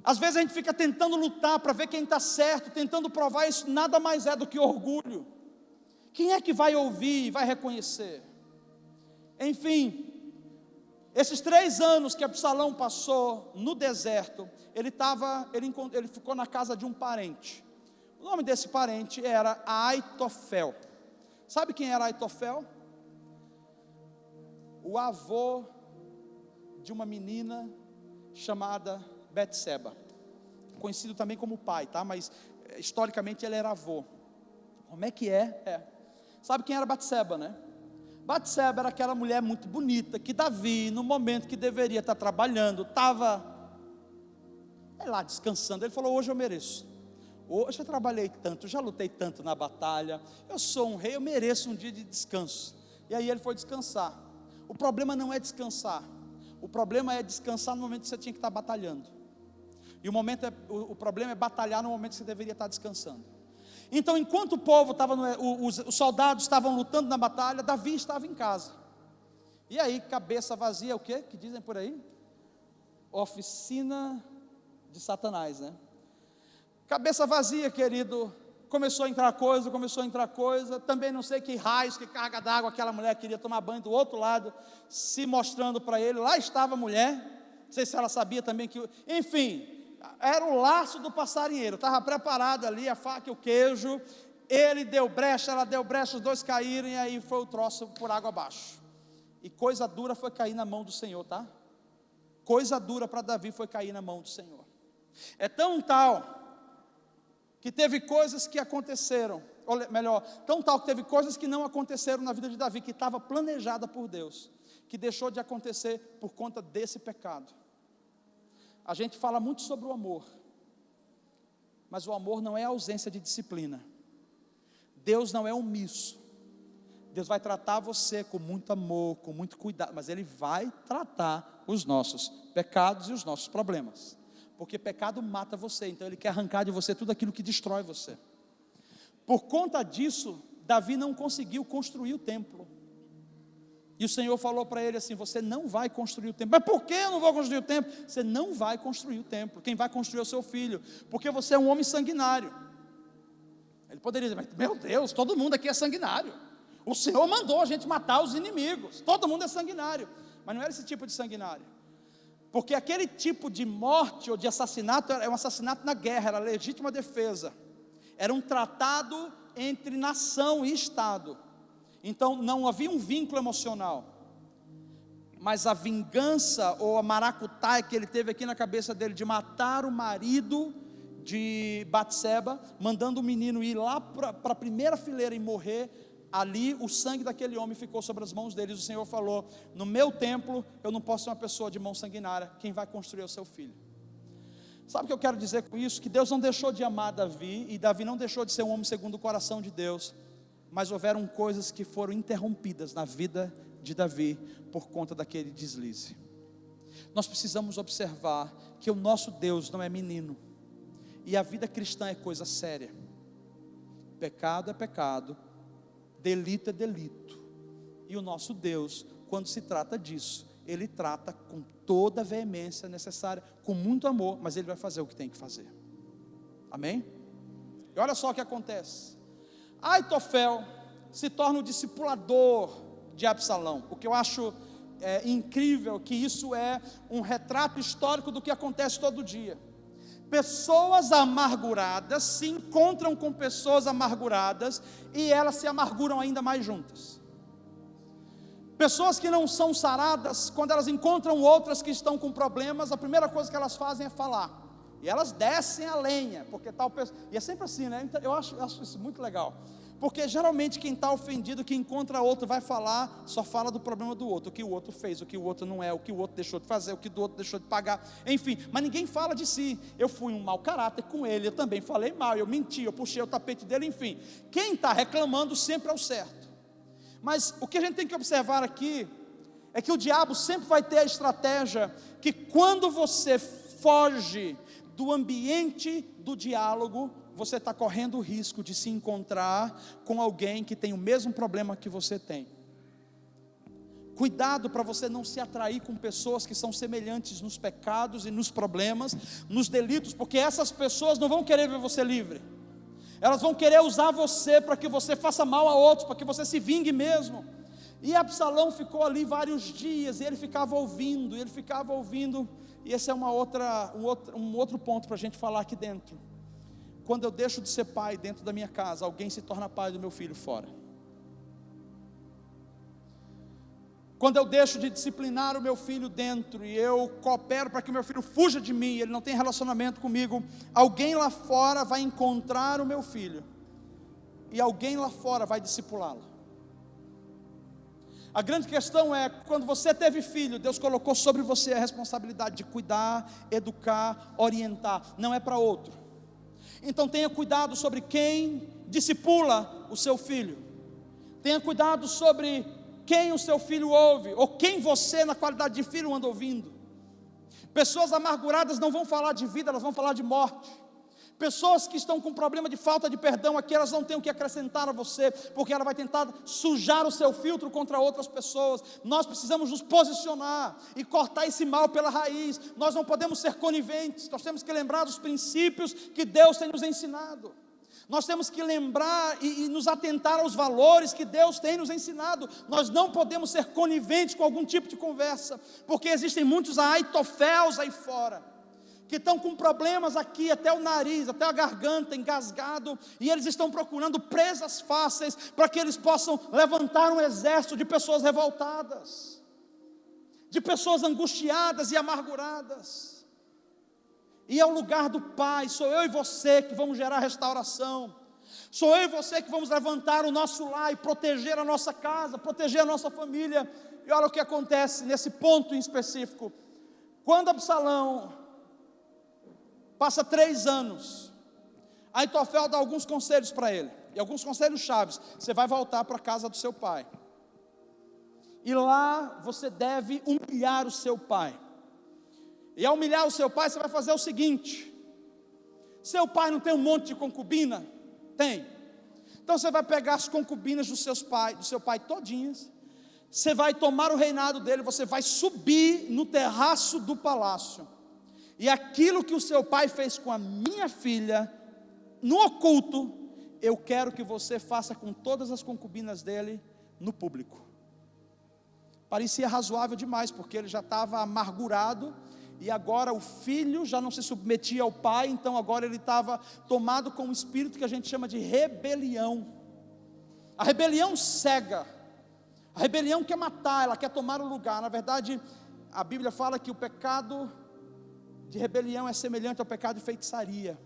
Às vezes a gente fica tentando lutar para ver quem está certo, tentando provar. Isso nada mais é do que orgulho. Quem é que vai ouvir e vai reconhecer? Enfim, esses 3 anos que Absalão passou no deserto, ele ficou na casa de um parente. O nome desse parente era Aitofel. Sabe quem era Aitofel? O avô de uma menina chamada Betseba, conhecido também como pai, tá? Mas historicamente ele era avô. Como é que é? Sabe quem era Betseba, né? Betseba era aquela mulher muito bonita que Davi, no momento que deveria estar trabalhando, estava lá descansando. Ele falou: hoje eu mereço. Hoje eu trabalhei tanto, já lutei tanto na batalha, eu sou um rei, eu mereço um dia de descanso. E aí ele foi descansar. O problema não é descansar, o problema é descansar no momento que você tinha que estar batalhando. E o problema é batalhar no momento que você deveria estar descansando. Então, enquanto o povo estava, os soldados estavam lutando na batalha, Davi estava em casa. E aí, cabeça vazia, o quê? Que dizem por aí? Oficina de Satanás, né? Cabeça vazia, querido. Começou a entrar coisa. Também não sei que raios, que carga d'água aquela mulher queria tomar banho do outro lado, se mostrando para ele. Lá estava a mulher. Não sei se ela sabia também que... Enfim, era o laço do passarinheiro. Estava preparado ali, a faca e o queijo. Ele deu brecha, ela deu brecha, os dois caíram. E aí foi o troço por água abaixo. E coisa dura foi cair na mão do Senhor, tá? Coisa dura para Davi foi cair na mão do Senhor. É tão tal que teve coisas que aconteceram, ou melhor, tão tal que teve coisas que não aconteceram na vida de Davi, que estava planejada por Deus, que deixou de acontecer por conta desse pecado. A gente fala muito sobre o amor, mas o amor não é a ausência de disciplina. Deus não é omisso. Deus vai tratar você com muito amor, com muito cuidado, mas Ele vai tratar os nossos pecados e os nossos problemas. Porque pecado mata você, então Ele quer arrancar de você tudo aquilo que destrói você. Por conta disso, Davi não conseguiu construir o templo. E o Senhor falou para ele assim: você não vai construir o templo. Mas por que eu não vou construir o templo? Você não vai construir o templo. Quem vai construir é o seu filho, porque você é um homem sanguinário. Ele poderia dizer: mas, meu Deus, todo mundo aqui é sanguinário. O Senhor mandou a gente matar os inimigos. Todo mundo é sanguinário. Mas não era esse tipo de sanguinário. Porque aquele tipo de morte ou de assassinato é um assassinato na guerra, era legítima defesa. Era um tratado entre nação e Estado. Então não havia um vínculo emocional. Mas a vingança ou a maracutaia que ele teve aqui na cabeça dele de matar o marido de Batseba, mandando o menino ir lá para a primeira fileira e morrer, ali o sangue daquele homem ficou sobre as mãos deles. O Senhor falou: no meu templo eu não posso ser uma pessoa de mão sanguinária. Quem vai construir é o seu filho. Sabe o que eu quero dizer com isso? Que Deus não deixou de amar Davi, e Davi não deixou de ser um homem segundo o coração de Deus, mas houveram coisas que foram interrompidas na vida de Davi por conta daquele deslize. Nós precisamos observar que o nosso Deus não é menino, e a vida cristã é coisa séria. Pecado é pecado, delito é delito, e o nosso Deus, quando se trata disso, Ele trata com toda a veemência necessária, com muito amor, mas Ele vai fazer o que tem que fazer. Amém? E olha só o que acontece. Aitofel se torna o discipulador de Absalão. O que eu acho incrível, que isso é um retrato histórico do que acontece todo dia. Pessoas amarguradas se encontram com pessoas amarguradas, e elas se amarguram ainda mais juntas. Pessoas que não são saradas, quando elas encontram outras que estão com problemas, a primeira coisa que elas fazem é falar, e elas descem a lenha, porque tal pessoa, e é sempre assim, né? Então, eu acho isso muito legal, porque geralmente quem está ofendido, que encontra outro, vai falar, só fala do problema do outro, o que o outro fez, o que o outro não é, o que o outro deixou de fazer, o que o outro deixou de pagar, enfim, mas ninguém fala de si. Eu fui um mau caráter com ele, eu também falei mal, eu menti, eu puxei o tapete dele, enfim. Quem está reclamando sempre é o certo. Mas o que a gente tem que observar aqui é que o diabo sempre vai ter a estratégia que, quando você foge do ambiente do diálogo, você está correndo o risco de se encontrar com alguém que tem o mesmo problema que você tem. Cuidado para você não se atrair com pessoas que são semelhantes nos pecados e nos problemas, nos delitos, porque essas pessoas não vão querer ver você livre. Elas vão querer usar você para que você faça mal a outros, para que você se vingue mesmo. E Absalão ficou ali vários dias, e ele ficava ouvindo, e esse é um outro ponto para a gente falar aqui dentro. Quando eu deixo de ser pai dentro da minha casa, alguém se torna pai do meu filho fora. Quando eu deixo de disciplinar o meu filho dentro, e eu coopero para que o meu filho fuja de mim, ele não tem relacionamento comigo, alguém lá fora vai encontrar o meu filho, e alguém lá fora vai discipulá-lo. A grande questão é, quando você teve filho, Deus colocou sobre você a responsabilidade de cuidar, educar, orientar, não é para outro. Então tenha cuidado sobre quem discipula o seu filho, tenha cuidado sobre quem o seu filho ouve, ou quem você, na qualidade de filho, anda ouvindo. Pessoas amarguradas não vão falar de vida, elas vão falar de morte. Pessoas que estão com problema de falta de perdão aqui, elas não têm o que acrescentar a você, porque ela vai tentar sujar o seu filtro contra outras pessoas. Nós precisamos nos posicionar e cortar esse mal pela raiz. Nós não podemos ser coniventes, nós temos que lembrar dos princípios que Deus tem nos ensinado. Nós temos que lembrar e nos atentar aos valores que Deus tem nos ensinado. Nós não podemos ser coniventes com algum tipo de conversa, porque existem muitos aitoféus aí fora, que estão com problemas aqui, até o nariz, até a garganta, engasgado, e eles estão procurando presas fáceis, para que eles possam levantar um exército de pessoas revoltadas, de pessoas angustiadas e amarguradas. E é o lugar do Pai, sou eu e você que vamos gerar restauração, sou eu e você que vamos levantar o nosso lar e proteger a nossa casa, proteger a nossa família. E olha o que acontece nesse ponto em específico. Quando Absalão passa 3 anos, Aitofel dá alguns conselhos para ele, e alguns conselhos chaves. Você vai voltar para a casa do seu pai, e lá você deve humilhar o seu pai. E ao humilhar o seu pai, você vai fazer o seguinte: seu pai não tem um monte de concubina? Tem. Então você vai pegar as concubinas do seu pai todinhas, você vai tomar o reinado dele, você vai subir no terraço do palácio, e aquilo que o seu pai fez com a minha filha, no oculto, eu quero que você faça com todas as concubinas dele, no público. Parecia razoável demais, porque ele já estava amargurado, e agora o filho já não se submetia ao pai, então agora ele estava tomado com um espírito que a gente chama de rebelião. A rebelião cega, a rebelião quer matar, ela quer tomar o lugar. Na verdade, a Bíblia fala que o pecado de rebelião é semelhante ao pecado de feitiçaria,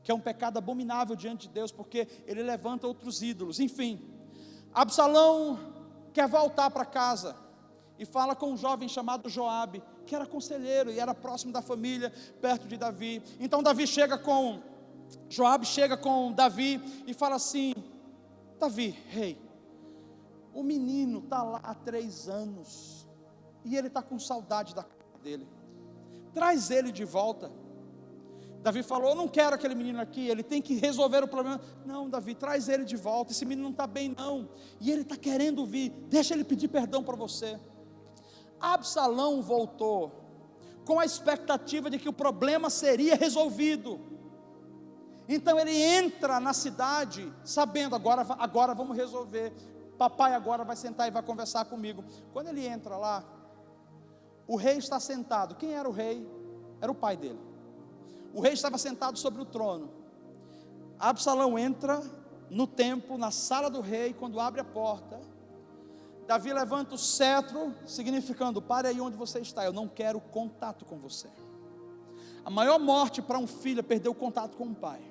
que é um pecado abominável diante de Deus, porque ele levanta outros ídolos. Enfim, Absalão quer voltar para casa, e fala com um jovem chamado Joabe, que era conselheiro, e era próximo da família, perto de Davi. Então Joabe chega com Davi, e fala assim: Davi, rei, o menino está lá há 3 anos, e ele está com saudade da casa dele, traz ele de volta. Davi falou: eu não quero aquele menino aqui, ele tem que resolver o problema. Não, Davi, traz ele de volta, esse menino não está bem não, e ele está querendo vir, deixa ele pedir perdão para você. Absalão voltou com a expectativa de que o problema seria resolvido. Então ele entra na cidade sabendo: agora vamos resolver, papai agora vai sentar e vai conversar comigo. Quando ele entra lá, o rei está sentado. Quem era o rei? Era o pai dele. O rei estava sentado sobre o trono. Absalão entra no templo, na sala do rei. Quando abre a porta, Davi levanta o cetro, significando: pare aí onde você está, eu não quero contato com você. A maior morte para um filho é perder o contato com o pai.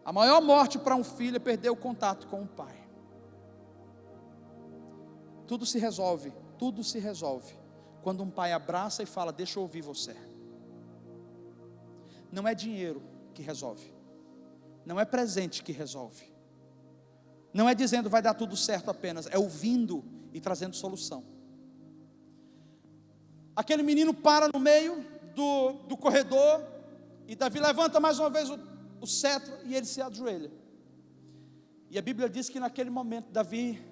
A maior morte para um filho é perder o contato com o pai. Tudo se resolve quando um pai abraça e fala: deixa eu ouvir você. Não é dinheiro que resolve, não é presente que resolve, não é dizendo vai dar tudo certo apenas, é ouvindo e trazendo solução. Aquele menino para no meio do corredor, e Davi levanta mais uma vez o cetro, e ele se ajoelha. E a Bíblia diz que naquele momento Davi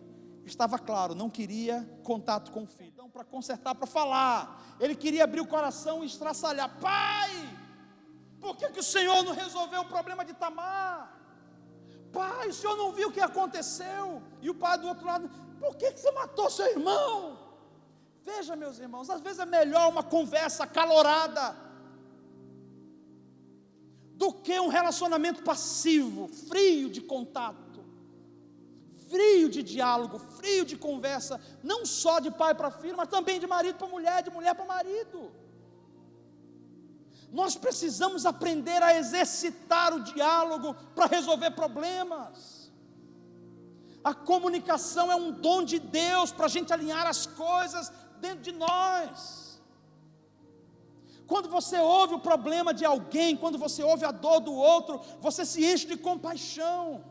estava claro, não queria contato com o filho. Então, para consertar, para falar, ele queria abrir o coração e estraçalhar: pai, por que o Senhor não resolveu o problema de Tamar? Pai, o Senhor não viu o que aconteceu? E o pai do outro lado: por que você matou seu irmão? Veja, meus irmãos, às vezes é melhor uma conversa acalorada do que um relacionamento passivo, frio de contato, frio de diálogo, frio de conversa, não só de pai para filho, mas também de marido para mulher, de mulher para marido. Nós precisamos aprender a exercitar o diálogo para resolver problemas. A comunicação é um dom de Deus para a gente alinhar as coisas dentro de nós. Quando você ouve o problema de alguém, quando você ouve a dor do outro, você se enche de compaixão.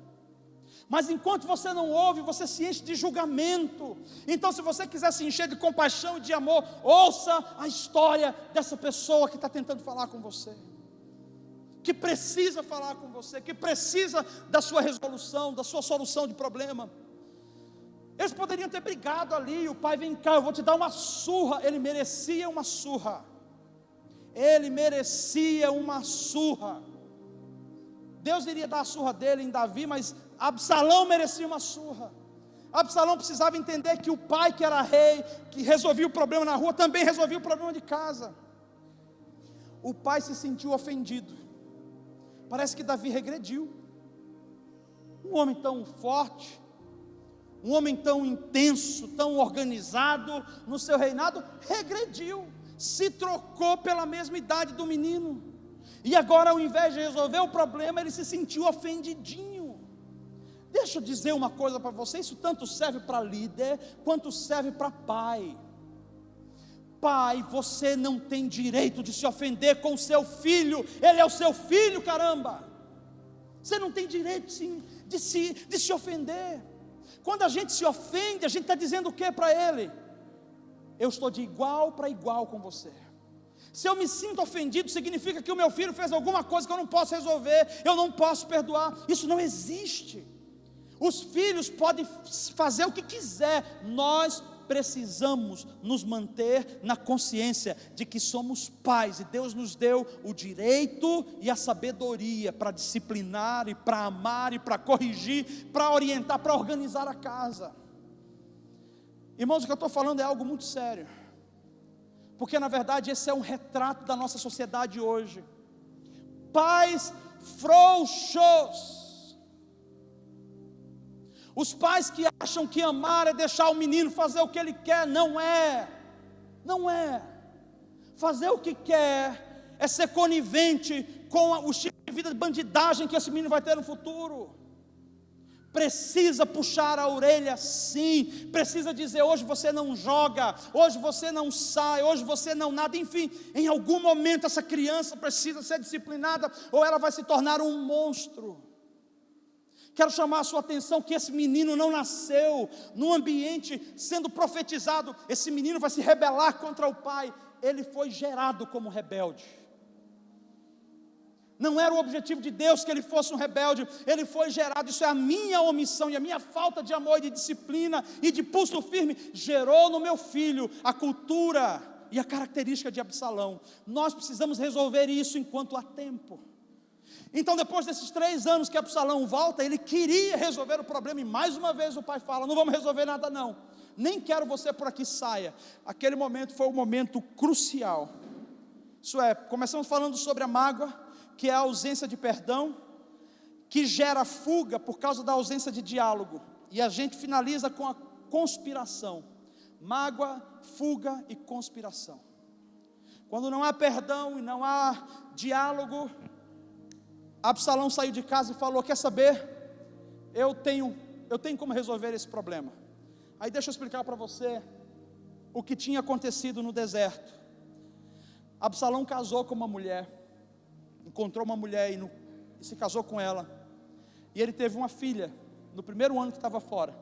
Mas enquanto você não ouve, você se enche de julgamento. Então, se você quiser se encher de compaixão e de amor, ouça a história dessa pessoa que está tentando falar com você, que precisa falar com você, que precisa da sua resolução, da sua solução de problema. Eles poderiam ter brigado ali, o pai, vem cá, eu vou te dar uma surra. Ele merecia uma surra. Ele merecia uma surra. Deus iria dar a surra dele em Davi, mas Absalão merecia uma surra. Absalão precisava entender que o pai, que era rei, que resolvia o problema na rua, também resolvia o problema de casa. O pai se sentiu ofendido. Parece que Davi regrediu. Um homem tão forte, um homem tão intenso, tão organizado no seu reinado, regrediu, se trocou pela mesma idade do menino. E agora, ao invés de resolver o problema, ele se sentiu ofendidinho. Deixa eu dizer uma coisa para você, isso tanto serve para líder, quanto serve para pai. Pai, você não tem direito de se ofender com o seu filho, ele é o seu filho, caramba. Você não tem direito de se ofender. Quando a gente se ofende, a gente está dizendo o que para ele? Eu estou de igual para igual com você. Se eu me sinto ofendido, significa que o meu filho fez alguma coisa que eu não posso resolver, eu não posso perdoar. Isso não existe. Os filhos podem fazer o que quiser, nós precisamos nos manter na consciência de que somos pais, e Deus nos deu o direito e a sabedoria para disciplinar, e para amar, e para corrigir, para orientar, para organizar a casa. Irmãos, o que eu estou falando é algo muito sério, porque na verdade esse é um retrato da nossa sociedade hoje. Pais frouxos. Os pais que acham que amar é deixar o menino fazer o que ele quer. Não é. Fazer o que quer é ser conivente com o estilo de vida de bandidagem que esse menino vai ter no futuro. Precisa puxar a orelha, sim. Precisa dizer: hoje você não joga, hoje você não sai, hoje você não nada. Enfim, em algum momento essa criança precisa ser disciplinada, ou ela vai se tornar um monstro. Quero chamar a sua atenção que esse menino não nasceu num ambiente sendo profetizado. Esse menino vai se rebelar contra o pai. Ele foi gerado como rebelde. Não era o objetivo de Deus que ele fosse um rebelde. Ele foi gerado. Isso é a minha omissão e a minha falta de amor e de disciplina e de pulso firme. Gerou no meu filho a cultura e a característica de Absalão. Nós precisamos resolver isso enquanto há tempo. Então, depois desses 3 anos que Absalão volta, ele queria resolver o problema, e mais uma vez o pai fala: não vamos resolver nada não, nem quero você por aqui, saia. Aquele momento foi um momento crucial. Isso é, começamos falando sobre a mágoa, que é a ausência de perdão, que gera fuga por causa da ausência de diálogo, e a gente finaliza com a conspiração. Mágoa, fuga e conspiração. Quando não há perdão e não há diálogo, Absalão saiu de casa e falou: quer saber, eu tenho como resolver esse problema. Aí deixa eu explicar para você o que tinha acontecido no deserto. Absalão casou com uma mulher, encontrou uma mulher e se casou com ela, e ele teve uma filha, no primeiro ano que estava fora.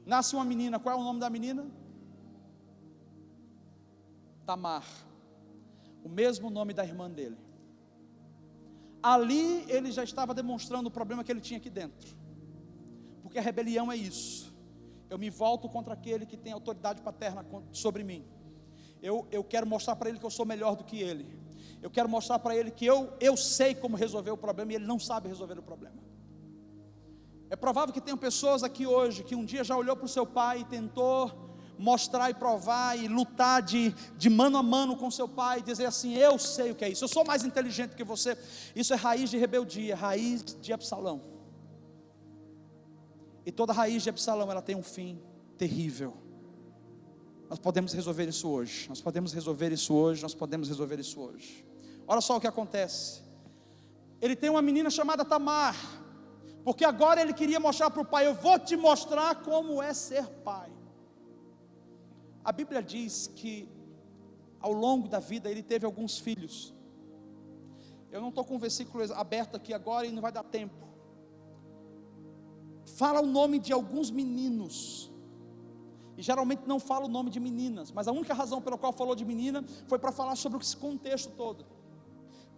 Nasce uma menina. Qual é o nome da menina? Tamar, o mesmo nome da irmã dele. Ali ele já estava demonstrando o problema que ele tinha aqui dentro, porque a rebelião é isso: eu me volto contra aquele que tem autoridade paterna sobre mim. Eu quero mostrar para ele que eu sou melhor do que ele. Eu quero mostrar para ele que eu sei como resolver o problema, e ele não sabe resolver o problema. É provável que tenham pessoas aqui hoje que um dia já olhou para o seu pai e tentou mostrar e provar e lutar de mano a mano com seu pai, e dizer assim: eu sei o que é isso, eu sou mais inteligente que você. Isso é raiz de rebeldia, raiz de Absalão. E toda raiz de Absalão, ela tem um fim terrível. Nós podemos resolver isso hoje. Nós podemos resolver isso hoje. Nós podemos resolver isso hoje. Olha só o que acontece. Ele tem uma menina chamada Tamar, porque agora ele queria mostrar para o pai: eu vou te mostrar como é ser pai. A Bíblia diz que ao longo da vida ele teve alguns filhos. Eu não estou com o versículo aberto aqui agora e não vai dar tempo. Fala o nome de alguns meninos, e geralmente não fala o nome de meninas, mas a única razão pela qual falou de menina foi para falar sobre esse contexto todo.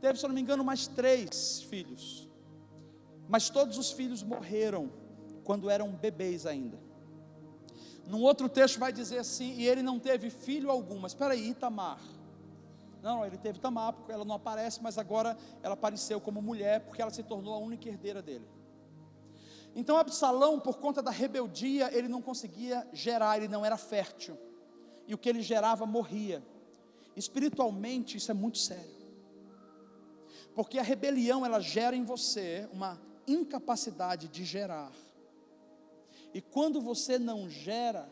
teve, se eu não me engano, mais 3 filhos, mas todos os filhos morreram quando eram bebês ainda. Num outro texto vai dizer assim: e ele não teve filho algum. Mas espera aí, Tamar. Não, ele teve Tamar, porque ela não aparece, mas agora ela apareceu como mulher, porque ela se tornou a única herdeira dele. Então Absalão, por conta da rebeldia, ele não conseguia gerar, ele não era fértil, e o que ele gerava morria. Espiritualmente isso é muito sério, porque a rebelião, ela gera em você uma incapacidade de gerar. E quando você não gera,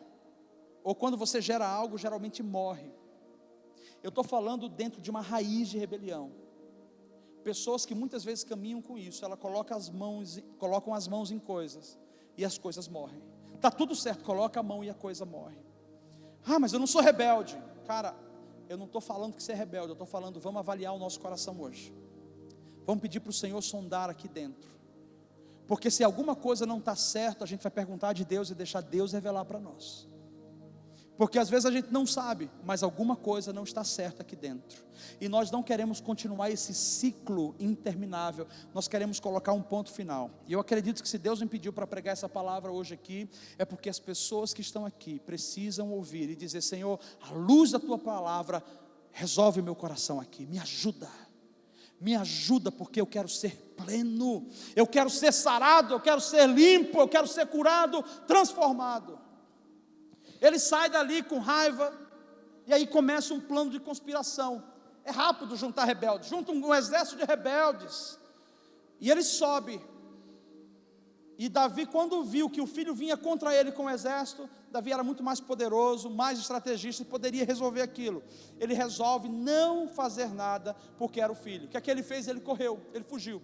ou quando você gera algo, geralmente morre. Eu estou falando dentro de uma raiz de rebelião. Pessoas que muitas vezes caminham com isso, ela colocam as mãos em coisas, e as coisas morrem. Está tudo certo, coloca a mão e a coisa morre. Ah, mas eu não sou rebelde. Cara, eu não estou falando que você é rebelde, eu estou falando, vamos avaliar o nosso coração hoje. Vamos pedir para o Senhor sondar aqui dentro. Porque se alguma coisa não está certa, a gente vai perguntar de Deus e deixar Deus revelar para nós. Porque às vezes a gente não sabe, mas alguma coisa não está certa aqui dentro. E nós não queremos continuar esse ciclo interminável. Nós queremos colocar um ponto final. E eu acredito que se Deus me pediu para pregar essa palavra hoje aqui, é porque as pessoas que estão aqui precisam ouvir e dizer: Senhor, à luz da tua palavra, resolve o meu coração aqui, me ajuda. Me ajuda, porque eu quero ser pleno, eu quero ser sarado, eu quero ser limpo, eu quero ser curado, transformado. Ele sai dali com raiva, e aí começa um plano de conspiração. É rápido juntar rebeldes, junta um exército de rebeldes, e ele sobe. E Davi, quando viu que o filho vinha contra ele com o exército, Davi era muito mais poderoso, mais estrategista, e poderia resolver aquilo. Ele resolve não fazer nada, porque era o filho. O que é que ele fez? Ele correu, ele fugiu.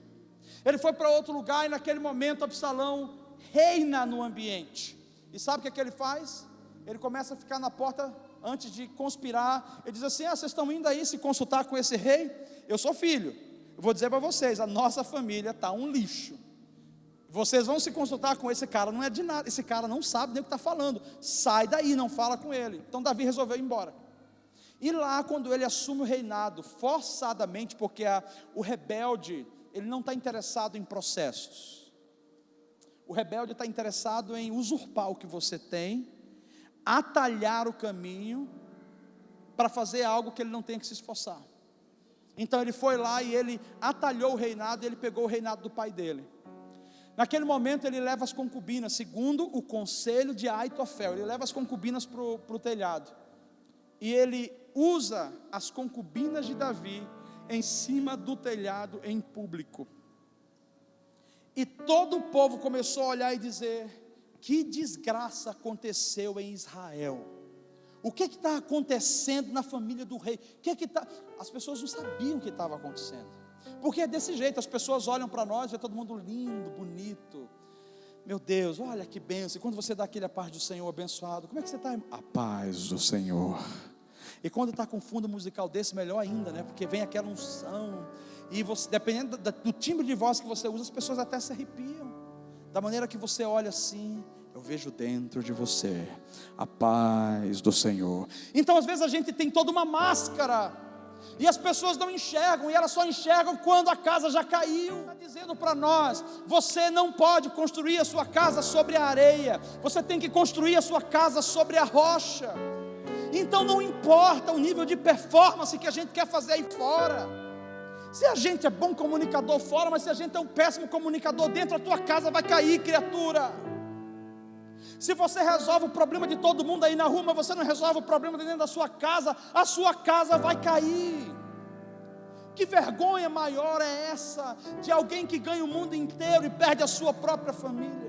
Ele foi para outro lugar, e naquele momento Absalão reina no ambiente. E sabe o que é que ele faz? Ele começa a ficar na porta, antes de conspirar. Ele diz assim: ah, vocês estão indo aí se consultar com esse rei? Eu sou filho, eu vou dizer para vocês, a nossa família está um lixo. Vocês vão se consultar com esse cara, não é de nada, esse cara não sabe nem o que está falando, sai daí, não fala com ele. Então Davi resolveu ir embora. E lá, quando ele assume o reinado, forçadamente, porque o rebelde, ele não está interessado em processos. O rebelde está interessado em usurpar o que você tem, atalhar o caminho, para fazer algo que ele não tem que se esforçar. Então ele foi lá e ele atalhou o reinado, e ele pegou o reinado do pai dele. Naquele momento ele leva as concubinas, segundo o conselho de Aitofel, ele leva as concubinas para o telhado, e ele usa as concubinas de Davi em cima do telhado em público, e todo o povo começou a olhar e dizer: que desgraça aconteceu em Israel, o que está acontecendo na família do rei, as pessoas não sabiam o que estava acontecendo, porque é desse jeito, as pessoas olham para nós, vê todo mundo lindo, bonito, meu Deus, olha que bênção, e quando você dá aquele paz do Senhor abençoado, como é que você está? A paz do Senhor. E quando está com fundo musical desse, melhor ainda, né? Porque vem aquela unção, e você, dependendo do timbre de voz que você usa, as pessoas até se arrepiam, da maneira que você olha assim: eu vejo dentro de você a paz do Senhor. Então às vezes a gente tem toda uma máscara, e as pessoas não enxergam, e elas só enxergam quando a casa já caiu. Está dizendo para nós: você não pode construir a sua casa sobre a areia, você tem que construir a sua casa sobre a rocha. Então não importa o nível de performance que a gente quer fazer aí fora, se a gente é bom comunicador fora, mas se a gente é um péssimo comunicador dentro, a tua casa vai cair, criatura. Se você resolve o problema de todo mundo aí na rua, mas você não resolve o problema de dentro da sua casa, a sua casa vai cair. Que vergonha maior é essa, de alguém que ganha o mundo inteiro e perde a sua própria família,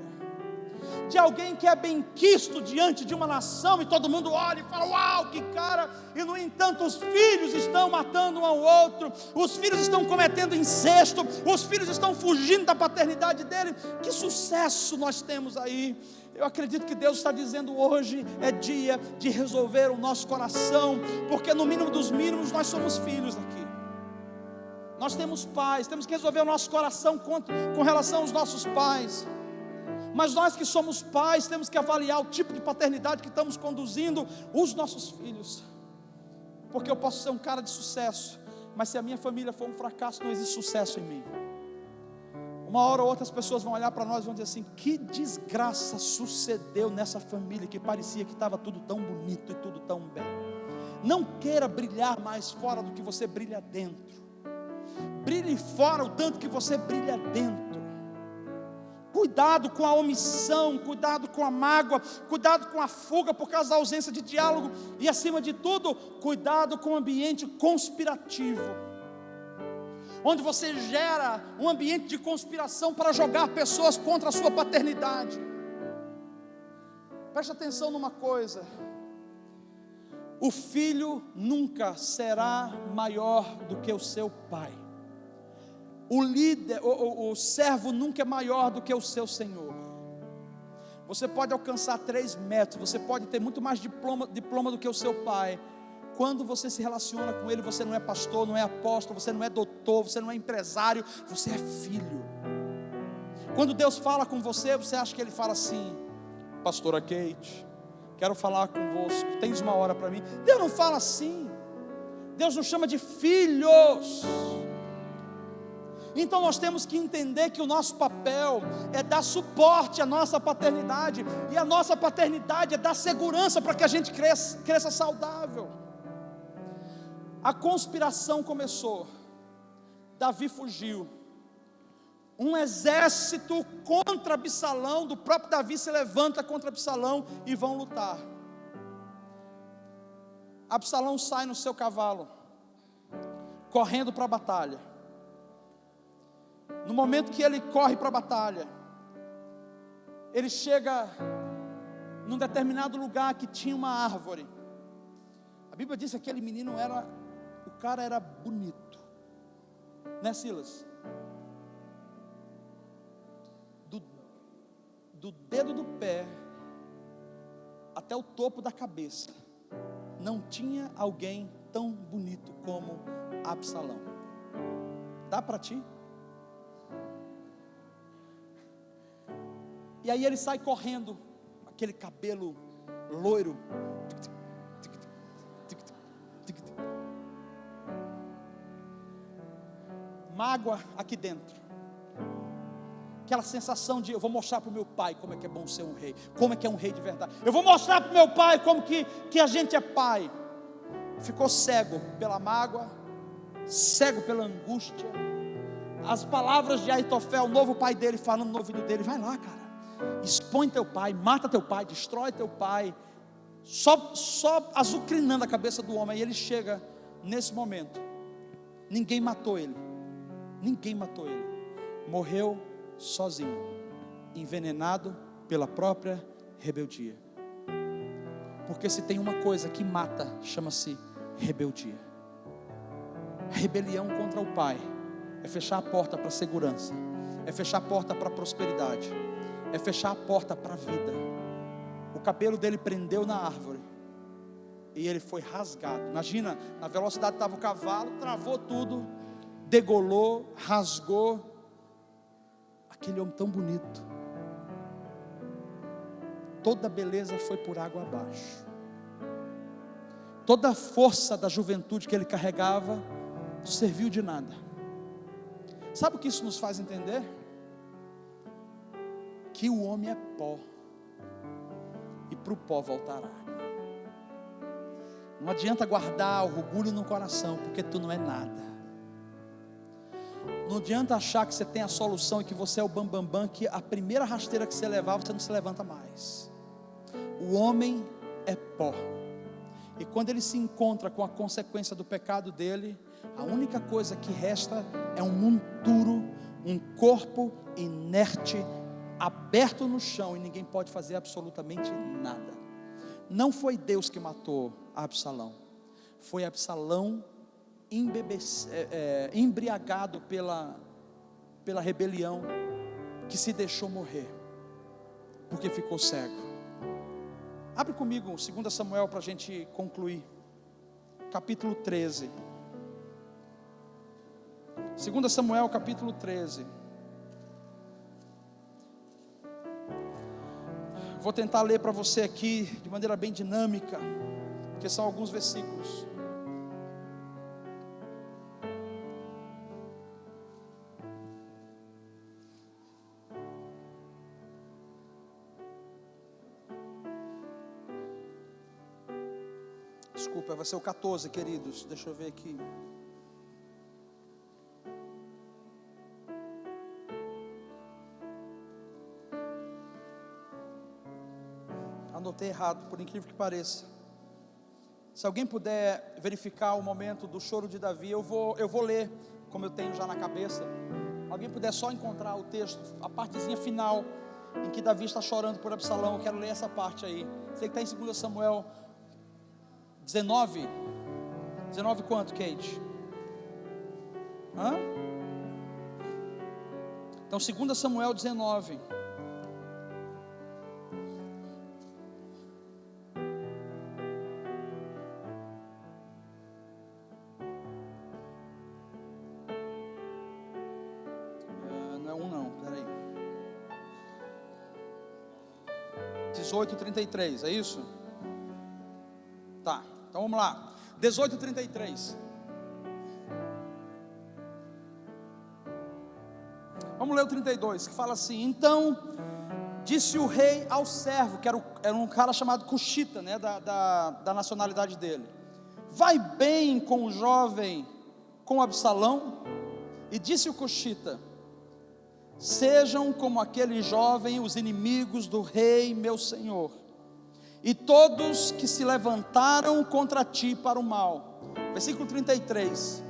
de alguém que é benquisto diante de uma nação, e todo mundo olha e fala: uau, que cara, e no entanto os filhos estão matando um ao outro, os filhos estão cometendo incesto, os filhos estão fugindo da paternidade dele. Que sucesso nós temos aí. Eu acredito que Deus está dizendo hoje, é dia de resolver o nosso coração, porque no mínimo dos mínimos nós somos filhos aqui, nós temos pais, temos que resolver o nosso coração com relação aos nossos pais. Mas nós que somos pais, temos que avaliar o tipo de paternidade que estamos conduzindo os nossos filhos, porque eu posso ser um cara de sucesso, mas se a minha família for um fracasso, não existe sucesso em mim. Uma hora ou outra as pessoas vão olhar para nós e vão dizer assim: que desgraça sucedeu nessa família que parecia que estava tudo tão bonito e tudo tão bem. Não queira brilhar mais fora do que você brilha dentro. Brilhe fora o tanto que você brilha dentro. Cuidado com a omissão, cuidado com a mágoa, cuidado com a fuga por causa da ausência de diálogo. E acima de tudo, cuidado com o ambiente conspirativo, onde você gera um ambiente de conspiração para jogar pessoas contra a sua paternidade. Preste atenção numa coisa: o filho nunca será maior do que o seu pai. O líder, o servo nunca é maior do que o seu senhor. Você pode alcançar 3 metros, você pode ter muito mais diploma do que o seu pai. Quando você se relaciona com ele, você não é pastor, não é apóstolo, você não é doutor, você não é empresário, você é filho. Quando Deus fala com você, você acha que Ele fala assim: pastora Kate, quero falar convosco, tens 1 hora para mim? Deus não fala assim. Deus nos chama de filhos. Então nós temos que entender que o nosso papel é dar suporte à nossa paternidade, e a nossa paternidade é dar segurança para que a gente cresça saudável. A conspiração começou, Davi fugiu, um exército contra Absalão, do próprio Davi se levanta contra Absalão e vão lutar. Absalão sai no seu cavalo, correndo para a batalha. No momento que ele corre para a batalha, ele chega num determinado lugar que tinha uma árvore. A Bíblia diz que aquele menino o cara era bonito, né, Silas? Do dedo do pé até o topo da cabeça, não tinha alguém tão bonito como Absalão. Dá para ti? E aí ele sai correndo, aquele cabelo loiro, mágoa aqui dentro, aquela sensação de: eu vou mostrar para o meu pai como é que é bom ser um rei, como é que é um rei de verdade, eu vou mostrar para o meu pai como que a gente é pai. Ficou cego pela mágoa, cego pela angústia. As palavras de Aitofel, o novo pai dele, falando no ouvido dele: vai lá, cara, expõe teu pai, mata teu pai, destrói teu pai, só azucrinando a cabeça do homem. E ele chega nesse momento, ninguém matou ele, morreu sozinho, envenenado pela própria rebeldia. Porque se tem uma coisa que mata, chama-se rebeldia. Rebelião contra o pai é fechar a porta para a segurança, é fechar a porta para a prosperidade, é fechar a porta para a vida. O cabelo dele prendeu na árvore e ele foi rasgado. Imagina, na velocidade estava o cavalo, travou tudo, degolou, rasgou. Aquele homem tão bonito, toda a beleza foi por água abaixo. Toda a força da juventude que ele carregava não serviu de nada. Sabe o que isso nos faz entender? Que o homem é pó, e para o pó voltará. Não adianta guardar o orgulho no coração, porque tu não é nada. Não adianta achar que você tem a solução e que você é o bambambam, que a primeira rasteira que você levar, você não se levanta mais. O homem é pó, e quando ele se encontra com a consequência do pecado dele, a única coisa que resta é um monturo, um corpo inerte, aberto no chão, e ninguém pode fazer absolutamente nada. Não foi Deus que matou Absalão, foi Absalão embriagado pela rebelião, que se deixou morrer, porque ficou cego. Abre comigo 2 Samuel para a gente concluir, capítulo 13. 2 Samuel capítulo 13. Vou tentar ler para você aqui de maneira bem dinâmica, porque são alguns versículos. Desculpa, vai ser o 14, queridos. Deixa eu ver aqui. Anotei errado, por incrível que pareça. Se alguém puder verificar o momento do choro de Davi, eu vou ler, como eu tenho já na cabeça. Alguém puder só encontrar o texto, a partezinha final, em que Davi está chorando por Absalão. Eu quero ler essa parte aí. Você que está em 2 Samuel 19. 19 quanto, Kate? Hã? Então 2 Samuel 19. Não é um não, peraí. 18:33, é isso? Tá, então vamos lá. 18:33. Vamos ler o 32, que fala assim: então disse o rei ao servo, que era um cara chamado Cushita, né, da nacionalidade dele: vai bem com o jovem, com Absalão? E disse o Cushita: sejam como aquele jovem os inimigos do rei meu senhor, e todos que se levantaram contra ti para o mal. Versículo 33.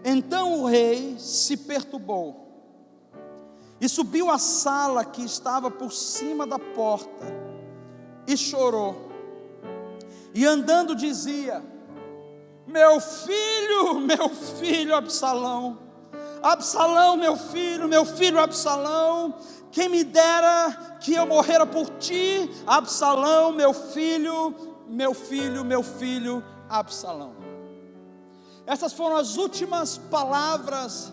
Então o rei se perturbou e subiu à sala que estava por cima da porta e chorou, e andando dizia: meu filho Absalão, Absalão, meu filho Absalão, quem me dera que eu morrera por ti, Absalão, meu filho Absalão. Essas foram as últimas palavras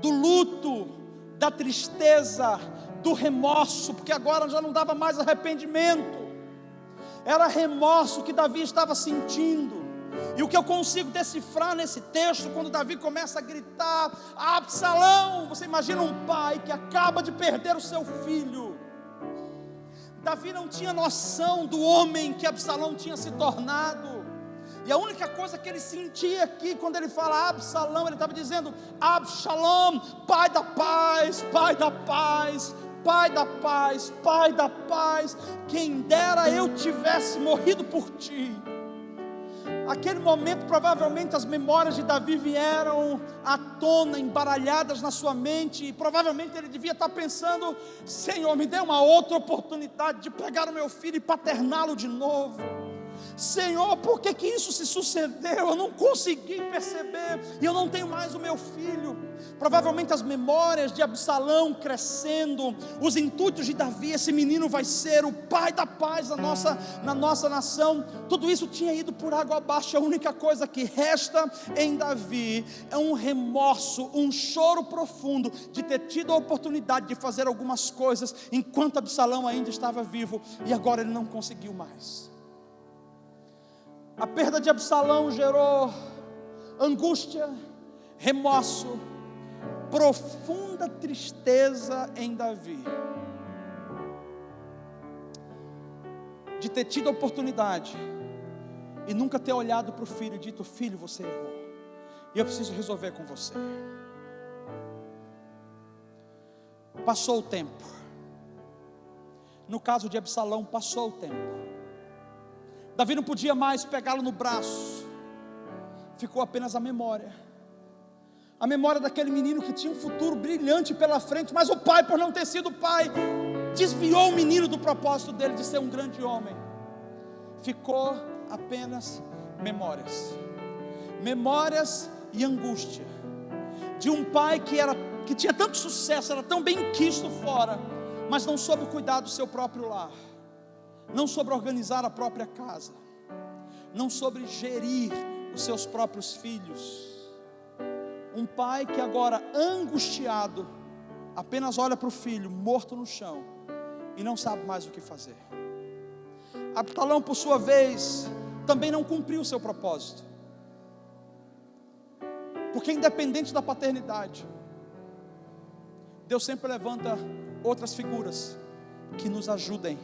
do luto, da tristeza, do remorso, porque agora já não dava mais arrependimento, era remorso que Davi estava sentindo. E o que eu consigo decifrar nesse texto, quando Davi começa a gritar: Absalão, você imagina um pai que acaba de perder o seu filho. Davi não tinha noção do homem que Absalão tinha se tornado, e a única coisa que ele sentia aqui, quando ele fala Absalão, ele estava dizendo: Absalom, pai da paz, pai da paz, pai da paz, pai da paz, quem dera eu tivesse morrido por ti. Aquele momento, provavelmente as memórias de Davi vieram à tona, embaralhadas na sua mente, e provavelmente ele devia estar pensando: Senhor, me dê uma outra oportunidade de pegar o meu filho e paterná-lo de novo. Senhor, por que isso se sucedeu? Eu não consegui perceber, e eu não tenho mais o meu filho. Provavelmente as memórias de Absalão crescendo, os intuitos de Davi: esse menino vai ser o pai da paz na nossa nação. Tudo isso tinha ido por água abaixo. A única coisa que resta em Davi é um remorso, um choro profundo de ter tido a oportunidade de fazer algumas coisas enquanto Absalão ainda estava vivo, e agora ele não conseguiu mais. A perda de Absalão gerou angústia, remorso, profunda tristeza em Davi, de ter tido a oportunidade e nunca ter olhado para o filho e dito: filho, você errou, e eu preciso resolver com você. Passou o tempo. No caso de Absalão, passou o tempo. Davi não podia mais pegá-lo no braço, ficou apenas a memória daquele menino que tinha um futuro brilhante pela frente, mas o pai, por não ter sido pai, desviou o menino do propósito dele de ser um grande homem. Ficou apenas memórias e angústia de um pai que tinha tanto sucesso, era tão bem quisto fora, mas não soube cuidar do seu próprio lar, não soube organizar a própria casa, não soube gerir os seus próprios filhos. Um pai que agora, angustiado, apenas olha para o filho morto no chão e não sabe mais o que fazer. Absalão, por sua vez, também não cumpriu o seu propósito, porque independente da paternidade, Deus sempre levanta outras figuras que nos ajudem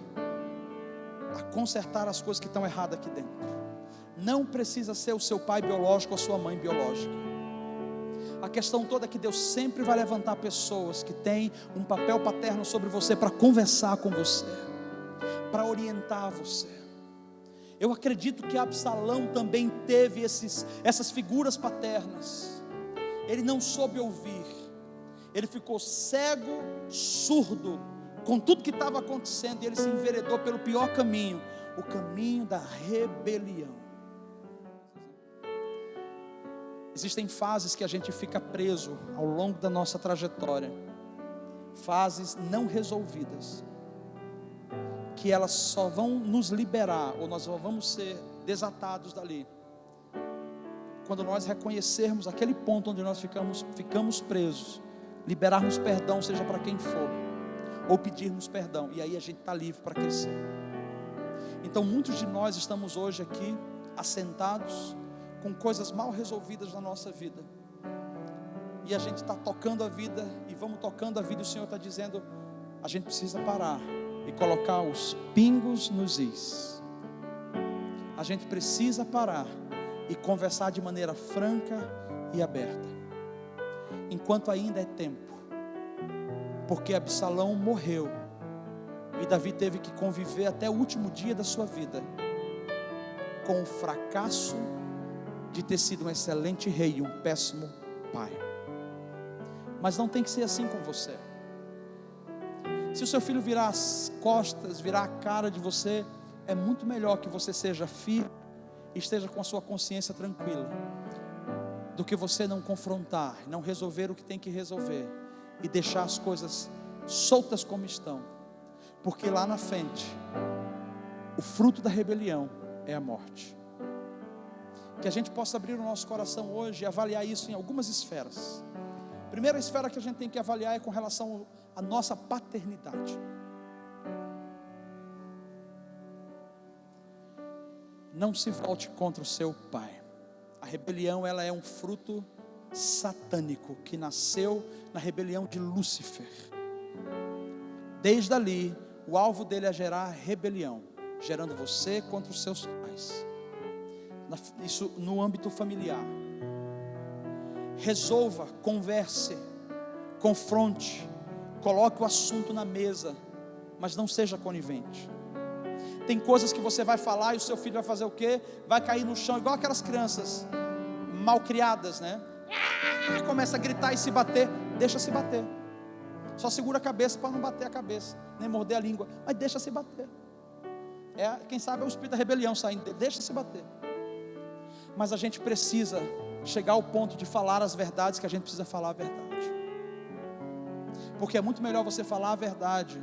a consertar as coisas que estão erradas aqui dentro. não precisa ser o seu pai biológico ou a sua mãe biológica. A questão toda é que Deus sempre vai levantar pessoas que têm um papel paterno sobre você, para conversar com você, para orientar você. Eu acredito que Absalão também teve essas figuras paternas. Ele não soube ouvir, ele ficou cego, surdo, com tudo que estava acontecendo, e ele se enveredou pelo pior caminho, o caminho da rebelião. Existem fases que a gente fica preso ao longo da nossa trajetória, fases não resolvidas, que elas só vão nos liberar, ou nós só vamos ser desatados dali, quando nós reconhecermos aquele ponto onde nós ficamos presos, liberarmos perdão, seja para quem for, ou pedirmos perdão, e aí a gente está livre para crescer. Então muitos de nós estamos hoje aqui, assentados, com coisas mal resolvidas na nossa vida, e a gente está tocando a vida, e vamos tocando a vida, e o Senhor está dizendo, a gente precisa parar, e colocar os pingos nos is. A gente precisa parar, e conversar de maneira franca e aberta, enquanto ainda é tempo, porque Absalão morreu, e Davi teve que conviver até o último dia da sua vida, com o fracasso de ter sido um excelente rei e um péssimo pai. Mas não tem que ser assim com você. Se o seu filho virar as costas, virar a cara de você, é muito melhor que você seja firme e esteja com a sua consciência tranquila, do que você não confrontar, não resolver o que tem que resolver, e deixar as coisas soltas como estão, porque lá na frente, o fruto da rebelião é a morte. Que a gente possa abrir o nosso coração hoje e avaliar isso em algumas esferas. A primeira esfera que a gente tem que avaliar é com relação à nossa paternidade. Não se volte contra o seu pai. A rebelião, ela é um fruto satânico que nasceu na rebelião de Lúcifer. Desde ali, o alvo dele é gerar rebelião, gerando você contra os seus pais. Isso no âmbito familiar. Resolva, converse, confronte, coloque o assunto na mesa, mas não seja conivente. Tem coisas que você vai falar e o seu filho vai fazer o quê? Vai cair no chão, igual aquelas crianças mal criadas, né? Começa a gritar e se bater. Deixa se bater. Só segura a cabeça para não bater a cabeça, nem morder a língua, mas deixa se bater. Quem sabe é o espírito da rebelião saindo, deixa se bater. Mas a gente precisa chegar ao ponto de falar as verdades que a gente precisa falar a verdade, porque é muito melhor você falar a verdade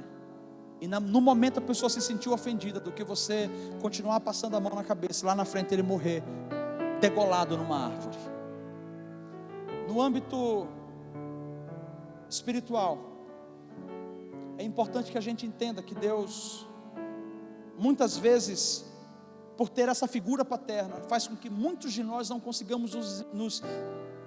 e no momento a pessoa se sentiu ofendida, do que você continuar passando a mão na cabeça e lá na frente ele morrer degolado numa árvore. No âmbito espiritual, é importante que a gente entenda que Deus, muitas vezes, por ter essa figura paterna, faz com que muitos de nós não consigamos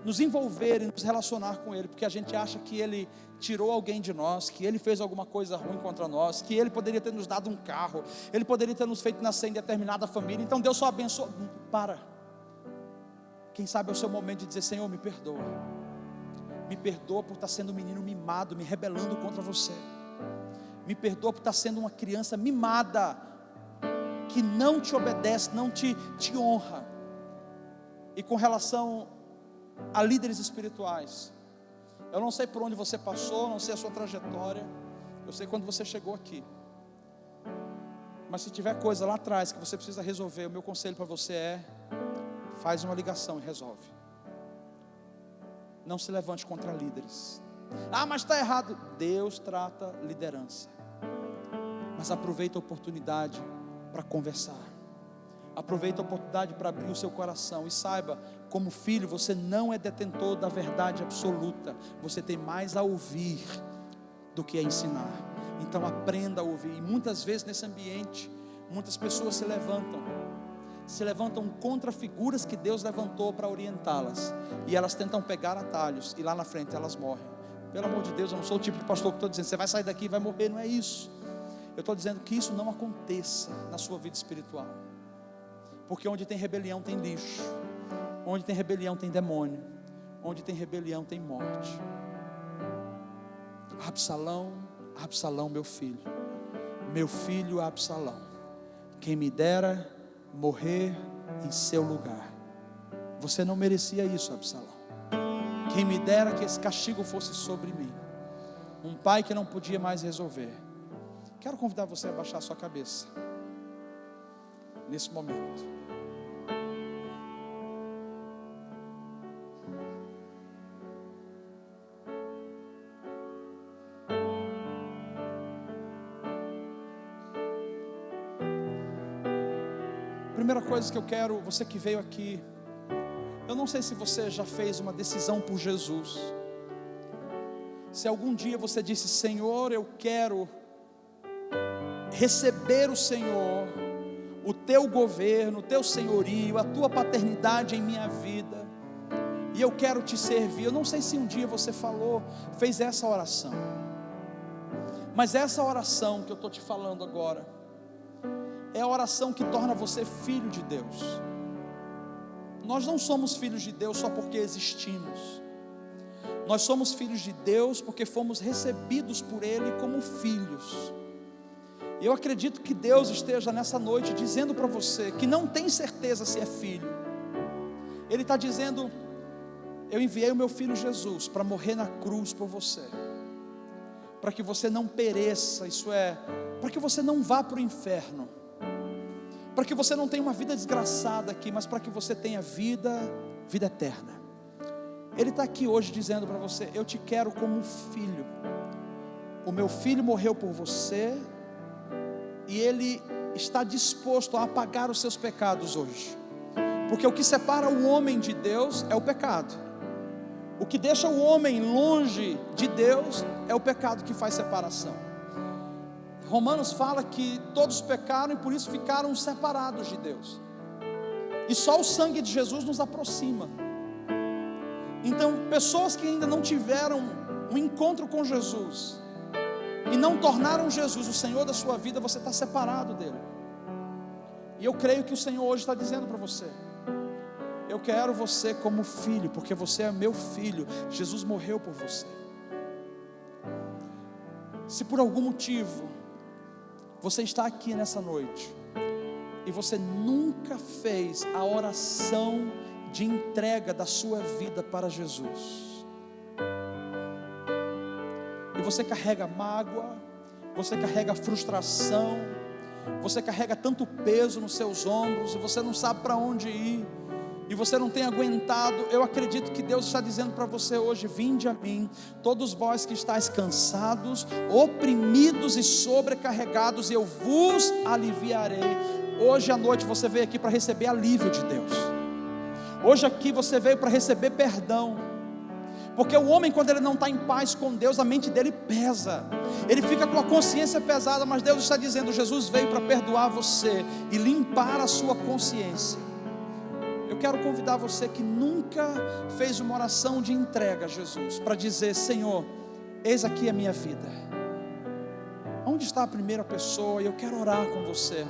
nos envolver e nos relacionar com Ele, porque a gente acha que Ele tirou alguém de nós, que Ele fez alguma coisa ruim contra nós, que Ele poderia ter nos dado um carro, Ele poderia ter nos feito nascer em determinada família, então Deus só abençoa. Para. Quem sabe é o seu momento de dizer: Senhor, me perdoa por estar sendo um menino mimado, me rebelando contra você, me perdoa por estar sendo uma criança mimada, que não te obedece, não te honra. E com relação a líderes espirituais, eu não sei por onde você passou, não sei a sua trajetória, eu sei quando você chegou aqui, mas se tiver coisa lá atrás que você precisa resolver, o meu conselho para você é: faz uma ligação e resolve. Não se levante contra líderes. Mas está errado. Deus trata liderança, mas aproveita a oportunidade para conversar, aproveita a oportunidade para abrir o seu coração, e saiba, como filho, você não é detentor da verdade absoluta, você tem mais a ouvir do que a ensinar. Então aprenda a ouvir. E muitas vezes nesse ambiente, muitas pessoas se levantam contra figuras que Deus levantou para orientá-las, e elas tentam pegar atalhos, e lá na frente elas morrem. Pelo amor de Deus, eu não sou o tipo de pastor que estou dizendo: você vai sair daqui e vai morrer, não é isso. Eu estou dizendo que isso não aconteça na sua vida espiritual. Porque onde tem rebelião tem lixo, onde tem rebelião tem demônio, onde tem rebelião tem morte. Absalão, Absalão, meu filho Absalão, quem me dera morrer em seu lugar. Você não merecia isso, Absalão. Quem me dera que esse castigo fosse sobre mim. Um pai que não podia mais resolver. Quero convidar você a baixar a sua cabeça nesse momento. Primeira coisa que eu quero, você que veio aqui, eu não sei se você já fez uma decisão por Jesus. Se algum dia você disse: Senhor, eu quero receber o Senhor, o teu governo, o teu senhorio, a tua paternidade em minha vida, e eu quero te servir. Eu não sei se um dia você fez essa oração, mas essa oração que eu estou te falando agora é a oração que torna você filho de Deus. Nós não somos filhos de Deus só porque existimos. Nós somos filhos de Deus porque fomos recebidos por Ele como filhos. E eu acredito que Deus esteja nessa noite dizendo para você que não tem certeza se é filho. Ele está dizendo: eu enviei o meu filho Jesus para morrer na cruz por você, para que você não pereça, isso é, para que você não vá para o inferno, para que você não tenha uma vida desgraçada aqui, mas para que você tenha vida eterna. Ele está aqui hoje dizendo para você: eu te quero como filho. O meu filho morreu por você, e Ele está disposto a apagar os seus pecados hoje. Porque o que separa o homem de Deus é o pecado. O que deixa o homem longe de Deus é o pecado que faz separação. Romanos fala que todos pecaram e por isso ficaram separados de Deus. E só o sangue de Jesus nos aproxima. Então, pessoas que ainda não tiveram um encontro com Jesus e não tornaram Jesus o Senhor da sua vida, você está separado dele. E eu creio que o Senhor hoje está dizendo para você: eu quero você como filho, porque você é meu filho. Jesus morreu por você. Se por algum motivo você está aqui nessa noite e você nunca fez a oração de entrega da sua vida para Jesus, e você carrega mágoa, você carrega frustração, você carrega tanto peso nos seus ombros, e você não sabe para onde ir, e você não tem aguentado, eu acredito que Deus está dizendo para você hoje: vinde a mim, todos vós que estáis cansados, oprimidos e sobrecarregados, e eu vos aliviarei. Hoje à noite você veio aqui para receber alívio de Deus. Hoje aqui você veio para receber perdão. Porque o homem, quando ele não está em paz com Deus, a mente dele pesa, ele fica com a consciência pesada. Mas Deus está dizendo: Jesus veio para perdoar você e limpar a sua consciência. Eu quero convidar você que nunca fez uma oração de entrega a Jesus, para dizer: Senhor, eis aqui a minha vida. Onde está a primeira pessoa? E eu quero orar com você.